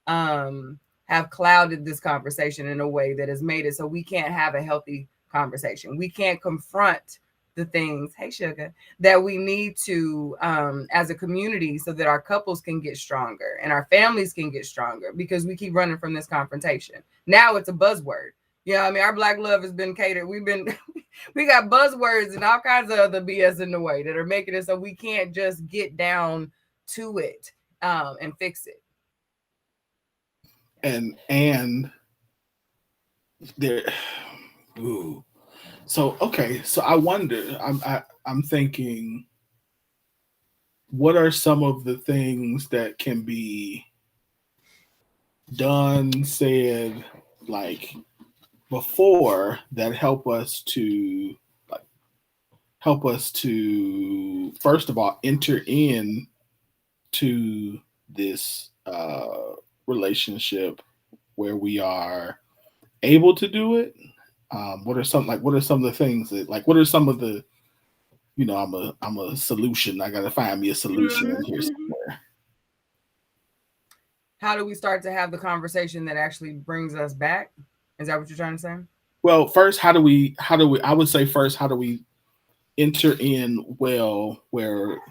have clouded this conversation in a way that has made it so we can't have a healthy conversation. We can't confront the things, hey sugar, that we need to as a community, so that our couples can get stronger and our families can get stronger, because we keep running from this confrontation. Now it's a buzzword. I mean, our Black love has been catered. We got buzzwords and all kinds of other BS in the way that are making it so we can't just get down to it and fix it. And there, ooh. So okay, so I wonder. I'm thinking, what are some of the things that can be done, said, like before, that like help us to first of all enter in to this relationship where we are able to do it. What are some of the things that, like, what are some of the, I'm a solution. I gotta find me a solution in here somewhere. How do we start to have the conversation that actually brings us back? Is that what you're trying to say? Well, first, how do we I would say first, how do we enter in well, where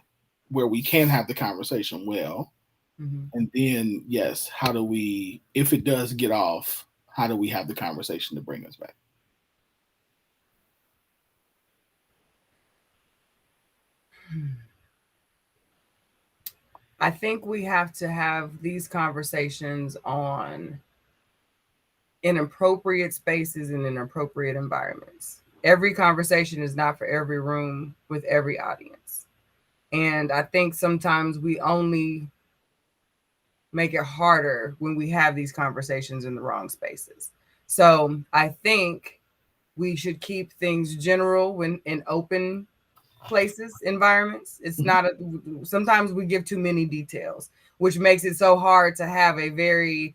we can have the conversation well, and then, yes, how do we, if it does get off, how do we have the conversation to bring us back? I think we have to have these conversations in appropriate spaces and in appropriate environments. Every conversation is not for every room with every audience. And I think sometimes we only make it harder when we have these conversations in the wrong spaces. So I think we should keep things general when in open places, environments. It's not sometimes we give too many details, which makes it so hard to have a very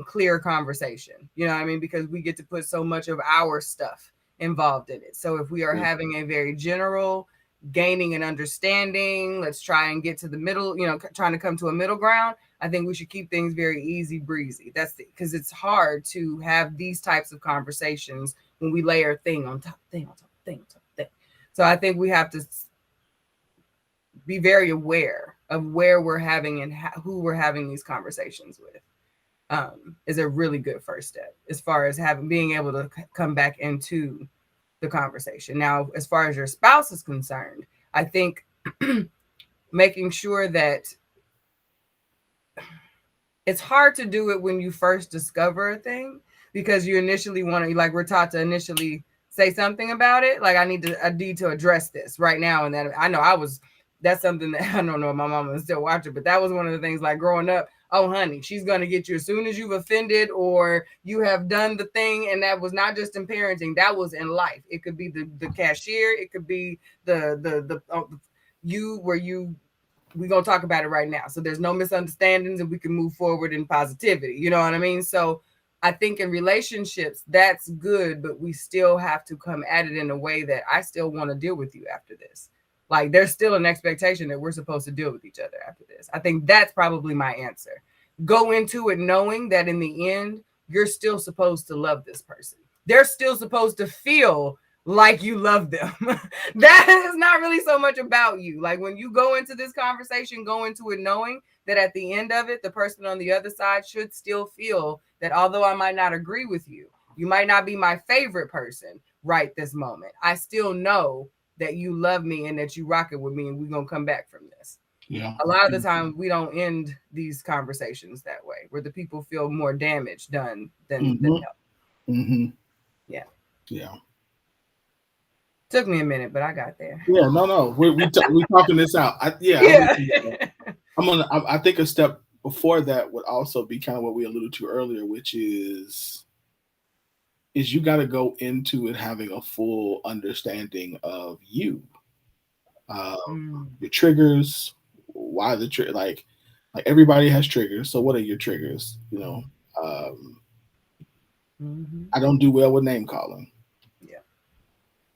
clear conversation. You know what I mean? Because we get to put so much of our stuff involved in it. So if we are having a very general, gaining an understanding, let's try and get to the middle, trying to come to a middle ground. I think we should keep things very easy breezy. Because it's hard to have these types of conversations when we layer thing on top of thing on top of thing on top of thing. So I think we have to be very aware of where we're having and who we're having these conversations with. Is a really good first step as far as being able to come back into the conversation. Now, as far as your spouse is concerned, I think making sure that it's hard to do it when you first discover a thing, because you initially want to, like, we're taught to initially say something about it. Like, I need to address this right now. And that I know that's something that I don't know if my mama is still watching, but that was one of the things, like, growing up. Oh, honey, she's going to get you as soon as you've offended or you have done the thing. And that was not just in parenting, that was in life. It could be the cashier. It could be you where you, we're going to talk about it right now. So there's no misunderstandings and we can move forward in positivity. You know what I mean? So I think in relationships, that's good, but we still have to come at it in a way that I still want to deal with you after this. Like, there's still an expectation that we're supposed to deal with each other after this. I think that's probably my answer. Go into it knowing that in the end, you're still supposed to love this person. They're still supposed to feel like you love them. That is not really so much about you. Like, when you go into this conversation, go into it knowing that at the end of it, the person on the other side should still feel that although I might not agree with you, you might not be my favorite person right this moment, I still know that you love me and that you rock it with me and we're going to come back from this. Yeah. A lot of the time we don't end these conversations that way, where the people feel more damage done than help. Mm-hmm. Yeah. Yeah. Took me a minute, but I got there. Yeah, no. We talking this out. Yeah. I think a step before that would also be kind of what we alluded to earlier, which is you got to go into it having a full understanding of you, your triggers, why the trigger, like everybody has triggers. So what are your triggers? You know, I don't do well with name calling. Yeah,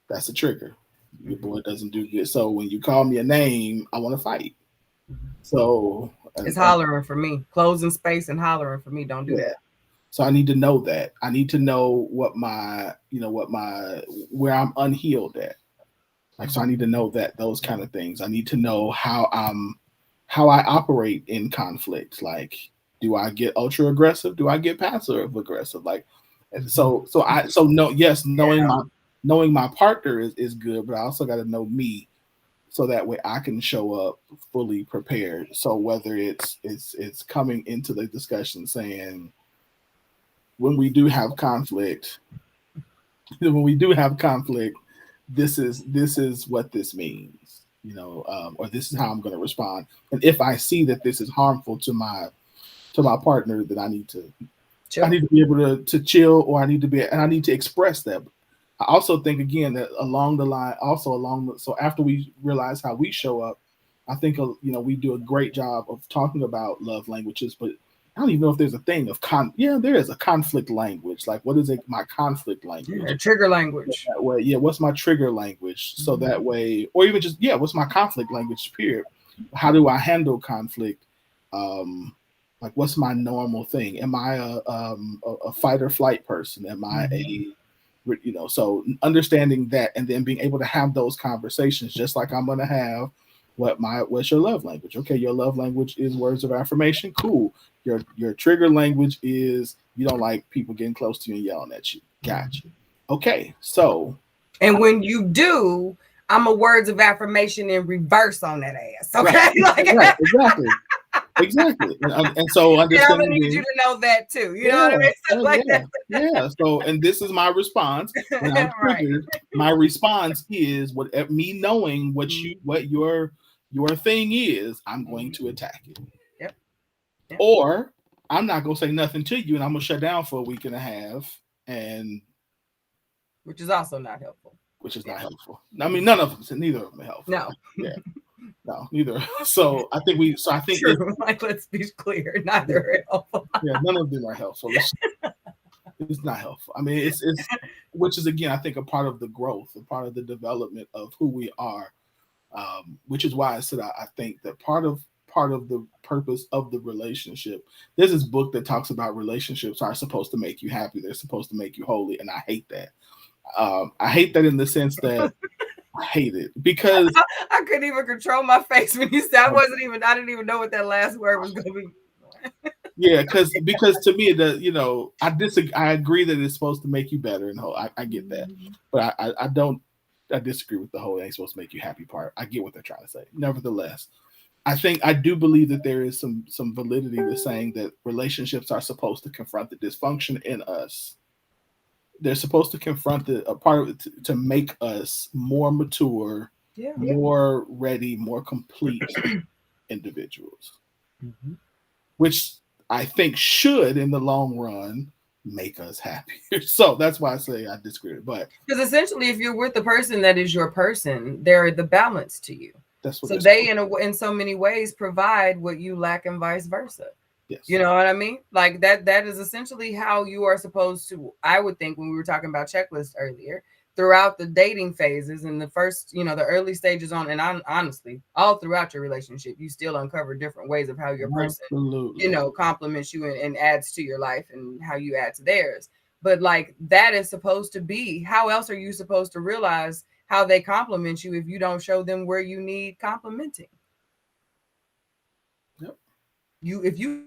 that's a trigger. Your boy doesn't do good. So when you call me a name, I want to fight. So it's hollering for me. Closing space and hollering for me. Don't do that. So I need to know that. I need to know what my, where I'm unhealed at. Like, so I need to know that, those kind of things. I need to know how I operate in conflict. Like, do I get ultra aggressive? Do I get passive aggressive? Like, knowing my partner is good, but I also got to know me, so that way I can show up fully prepared. So whether it's coming into the discussion saying, when we do have conflict, this is what this means, or this is how I'm going to respond. And if I see that this is harmful to my partner, then I need to be able to chill, or I need to express that. I also think, again, that so after we realize how we show up, I think, we do a great job of talking about love languages, but I don't even know if there's a thing of there is a conflict language. Like, what is my conflict language? Yeah, trigger language. That way, what's my trigger language? So that way, or even just, what's my conflict language, period? How do I handle conflict? Like, what's my normal thing? Am I a fight or flight person? Am I so understanding that, and then being able to have those conversations, just like I'm going to have, what's your love language? Okay, your love language is words of affirmation. Cool. Your trigger language is you don't like people getting close to you and yelling at you. Gotcha. Okay, so. And when you do, I'm a words of affirmation in reverse on that ass. Okay, right, exactly. And so understanding. I need you to know that too. You know what I mean? Stuff that. So, and this is my response when I'm triggered. My response is me knowing what your thing is. I'm going to attack it. Yep. Or I'm not going to say nothing to you, and I'm going to shut down for a week and a half, and which is also not helpful. Not helpful. I mean, neither of them are helpful. No. Yeah. No, neither. So I think true. Let's be clear, neither are helpful. None of them are helpful. It's not helpful. I mean, it's which is, again, I think, a part of the growth, a part of the development of who we are. Which is why I said I think that part of the purpose of the relationship. There's this book that talks about relationships are supposed to make you happy. They're supposed to make you holy, and I hate that. I hate that in the sense that I hate it because I couldn't even control my face when you said I didn't even know what that last word was going to be. Yeah, because to me, I disagree. I agree that it's supposed to make you better and whole. I get that, but I don't. I disagree with the whole "it ain't supposed to make you happy" part. I get what they're trying to say. Nevertheless, I do believe that there is some validity to saying that relationships are supposed to confront the dysfunction in us, they're supposed to confront a part of it to make us more mature, Yeah. more ready, more complete individuals, Mm-hmm. which I think should, in the long run, make us happier. So that's why I say I disagree. But Because essentially, if you're with the person that is your person, they're the balance to you. that's what So they're they, supposed in so many ways, provide what you lack, and vice versa. to. Yes. You know what I mean? Like that is essentially how you are supposed to, I would think, when we were talking about checklists earlier, throughout the dating phases and the first, the early stages on, and honestly, all throughout your relationship, you still uncover different ways of how your person, Absolutely. compliments you and adds to your life and how you add to theirs. But like that is supposed to be, how else are you supposed to realize how they compliment you if you don't show them where you need complimenting? Yep. If you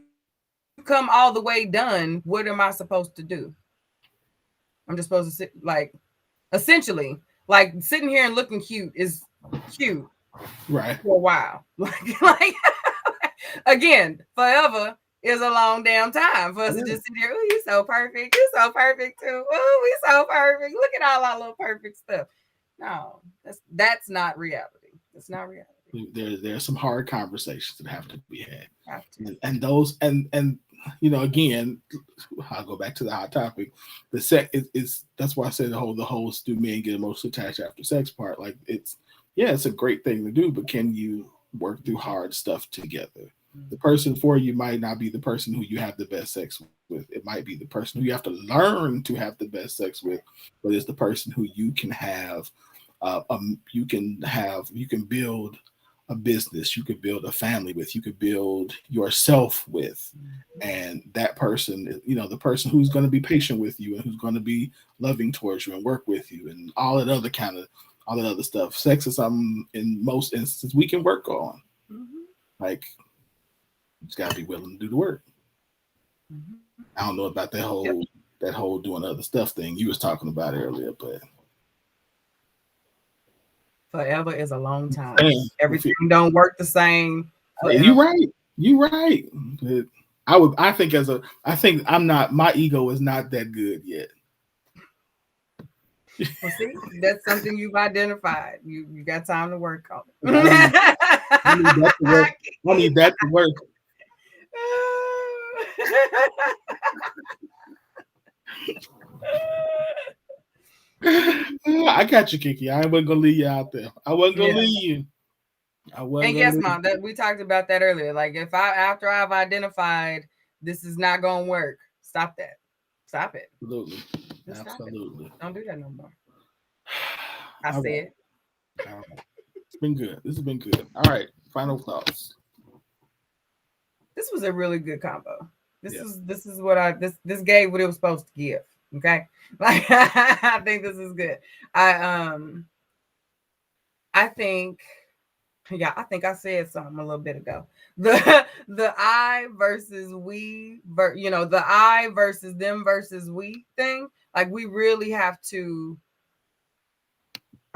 come all the way done, what am I supposed to do? I'm just supposed to sit, like, essentially, like sitting here and looking cute is cute Right. for a while. Like again, forever is a long damn time for us to just sit here. Oh, you so perfect. You so perfect too. Oh, we so perfect. Look at all our little perfect stuff. No, that's not reality. It's not reality. There's some hard conversations that have to be had, Have to. and those and again, I'll go back to the hot topic. The sex is that's why I said the whole do men get emotionally attached after sex part. Like it's a great thing to do, but can you work through hard stuff together? The person for you might not be the person who you have the best sex with. It might be the person who you have to learn to have the best sex with, but it's the person who you can have. You can build a business, you could build a family with, you could build yourself with, and that person, the person who's going to be patient with you and who's going to be loving towards you and work with you and all that other stuff. Sex is something in most instances we can work on. Mm-hmm. Like, you just gotta be willing to do the work. Mm-hmm. I don't know about that Yep. whole doing other stuff thing you was talking about earlier, but Forever is a long time. man, Everything don't work the same forever. you're right. You're right. But I think I'm not, my ego is not that good yet. Well, see, that's something you've identified. You got time to work on I need, I need that to work. it. I need that to work. I got you, Kiki. I wasn't gonna leave you out there. I wasn't gonna Yeah. leave you. I wasn't And gonna yes, leave mom, that we talked about that earlier. Like if after I've identified this is not gonna work, stop that. Stop it. Absolutely. Just stop it. Absolutely. Don't do that no more. I All right. said. All right. It's been good. This has been good. All right. Final thoughts. This was a really good combo. This Yeah. is what this gave what it was supposed to give. Okay. Like I think this is good. I think I think I said something a little bit ago. The I versus we, the I versus them versus we thing. Like we really have to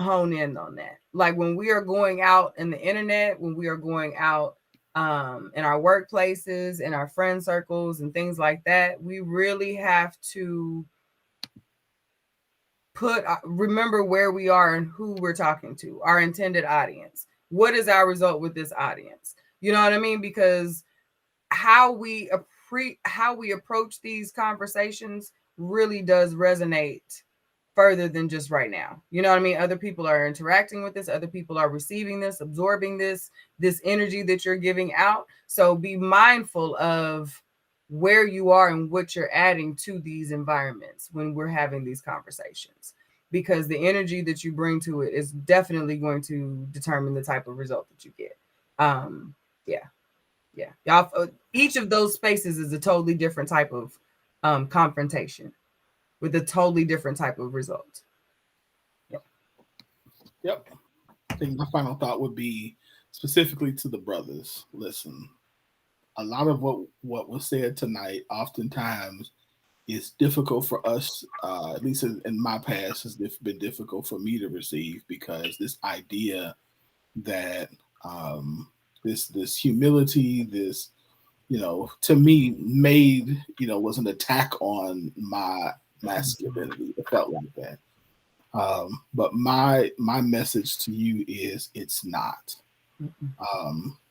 hone in on that. Like when we are going out in the internet, when we are going out in our workplaces, in our friend circles and things like that, we really have to remember where we are and who we're talking to, our intended audience. What is our result with this audience? You know what I mean? Because how we approach these conversations really does resonate further than just right now. You know what I mean? Other people are interacting with this, other people are receiving this, absorbing this energy that you're giving out. So be mindful of where you are and what you're adding to these environments when we're having these conversations, because the energy that you bring to it is definitely going to determine the type of result that you get. Yeah. Y'all, each of those spaces is a totally different type of confrontation with a totally different type of result. Yep. Yep. I think my final thought would be specifically to the brothers. Listen, a lot of what was said tonight oftentimes is difficult for us, at least in my past, has been difficult for me to receive, because this idea that this humility, this to me was an attack on masculinity. It felt like that. But my message to you is it's not.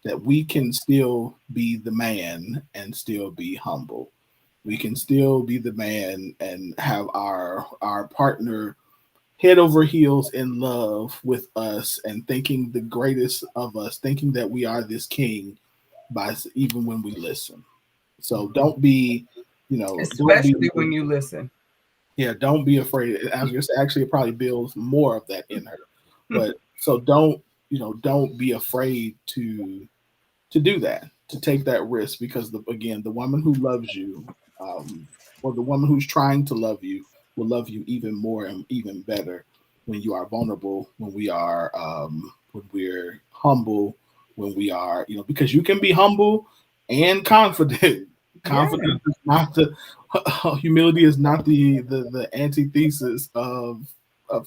That we can still be the man and still be humble. We can still be the man and have our partner head over heels in love with us and thinking the greatest of us, thinking that we are this king by even when we listen. So don't be, don't be, Especially when you listen. yeah, don't be afraid. As you said, actually, it probably builds more of that in her. But so don't, don't be afraid to do that, to take that risk, because again, the woman who loves you, or the woman who's trying to love you, will love you even more and even better when you are vulnerable, when we're humble, when we are, because you can be humble and confident. Yeah. Confidence is not the humility is not the antithesis of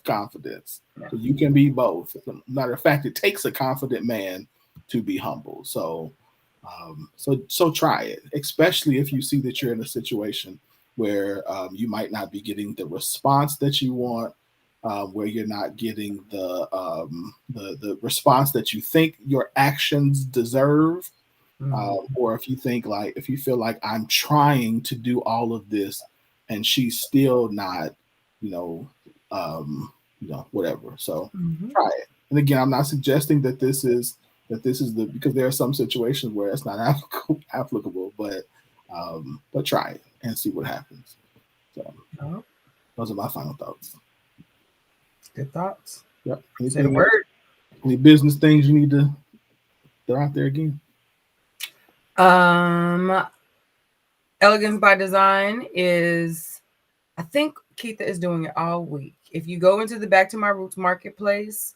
confidence. Yeah. So you can be both. Matter of fact, it takes a confident man to be humble. So try it, especially if you see that you're in a situation where you might not be getting the response that you want, where you're not getting the response that you think your actions deserve, or if you feel like I'm trying to do all of this and she's still not, you know, whatever. So Mm-hmm. try it. And again, I'm not suggesting that this is the because there are some situations where it's not applicable, but try it and see what happens. So Oh, those are my final thoughts. good thoughts. Yep. Say the Anything else? word. Any business things you need to throw out there again? Um, Elegance by Design is, I think Keitha is doing it all week. If you go into the Back to My Roots marketplace,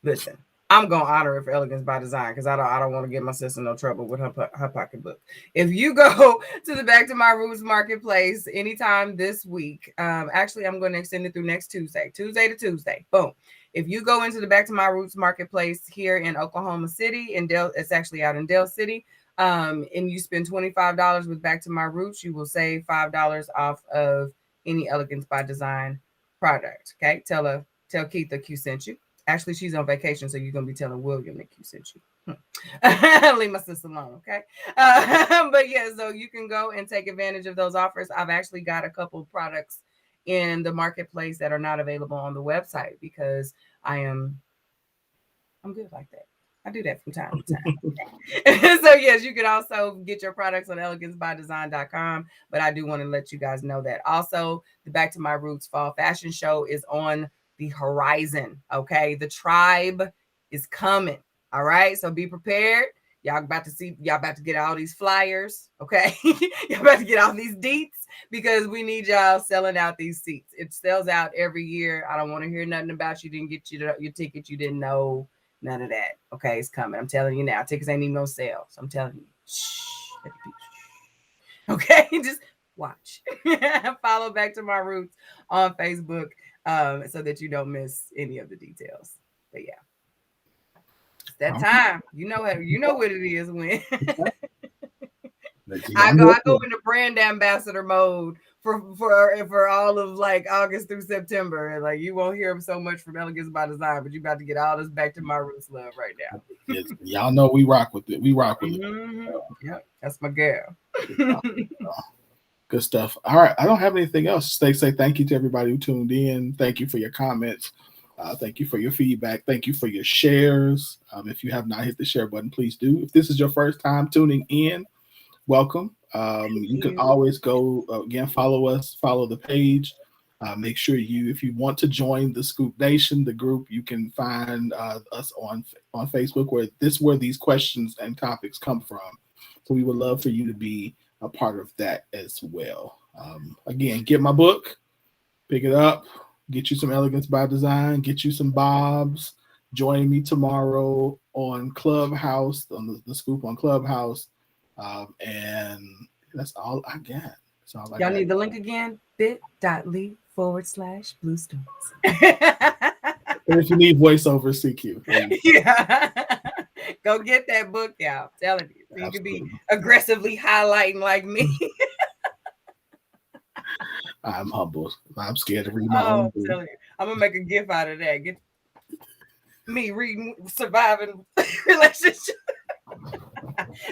listen, I'm gonna honor it for Elegance by Design because I don't want to get my sister no trouble with her pocketbook. If you go to the Back to My Roots marketplace anytime this week, actually I'm going to extend it through next Tuesday to Tuesday. Boom. If you go into the Back to My Roots marketplace here in Oklahoma City, it's actually out in Dale City, and you spend $25 with Back to My Roots, you will save $5 off of any Elegance by Design product. Okay, tell Keitha Q sent you. Actually, she's on vacation, so you're gonna be telling William that Q sent you. Leave my sister alone, okay? But yeah, so you can go and take advantage of those offers. I've actually got a couple of products in the marketplace that are not available on the website because I'm good like that. I do that from time to time. So yes, you can also get your products on elegancebydesign.com. But I do want to let you guys know that also the Back to My Roots Fall Fashion Show is on the horizon. Okay, the tribe is coming. All right, so be prepared. Y'all about to get all these flyers. Okay, y'all about to get all these deets because we need y'all selling out these seats. It sells out every year. I don't want to hear nothing about you didn't get your ticket. You didn't know. None of that. Okay, it's coming. I'm telling you now. Tickets ain't even no sale. So I'm telling you. Shh. Okay, just watch. Follow Back to My Roots on Facebook, so that you don't miss any of the details. But yeah, it's that time. You know what it is when I go into brand ambassador mode for all of like August through September. And like you won't hear so much from Elegance by Design, but you about to get all this Back to My Roots love right now. Yes, y'all know we rock with it. We rock with it. Yep, that's my girl. Good stuff. All right. I don't have anything else. Say thank you to everybody who tuned in. Thank you for your comments. Thank you for your feedback. Thank you for your shares. If you have not hit the share button, please do. If this is your first time tuning in, welcome. You can always go again, follow us, follow the page. Make sure if you want to join the Scoop Nation, the group, you can find us on Facebook, where these questions and topics come from. So we would love for you to be a part of that as well. Again, get my book, pick it up, get you some Elegance by Design, get you some bobs. Join me tomorrow on Clubhouse, on the Scoop on Clubhouse. And that's all I got. Y'all need the link again? bit.ly/bluestones. And if you need voiceover, CQ. Yeah. Go get that book, y'all. I'm telling you. So you can be aggressively highlighting like me. I'm humble. I'm scared to read my Oh, own I'm book. telling you, I'm gonna make a gif out of that. Get me reading, surviving relationship.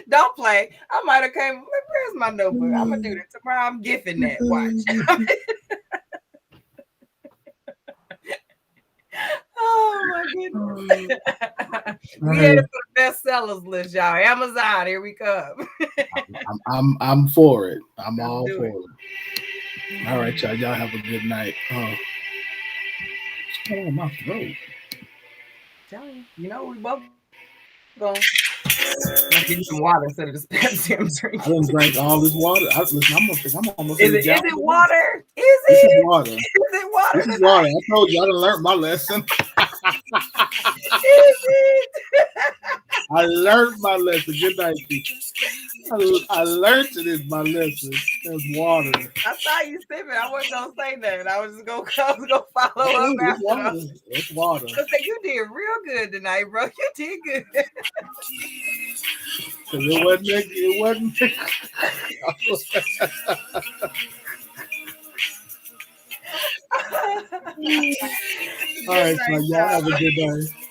Don't play. I might have came. Where's my notebook? I'm gonna do that tomorrow. I'm gifting that. Watch. Oh my goodness. We had Hey, it for the bestsellers list, y'all. Amazon, here we come. I'm for it. I'm Let's all do for it. it. All right, y'all. Y'all have a good night. What's going on my throat? Tell you, we both going. Let's give you some water instead of this Pepsi I'm I drinking. done drank all this water. Listen, I'm gonna think I'm almost Is in a it is gallon. it water? Is This is it? water. Is it water This is water. tonight? I told you I done learned my lesson. Is it? I learned my lesson. Good night, people. I learned it is my lesson. It's water. I saw you sipping. I wasn't gonna say nothing. I was gonna follow up It's after water. those. It's water. I said you did real good tonight, bro. You did good. Cause it wasn't. It wasn't. All Good right, so night, y'all y'all. have a good day.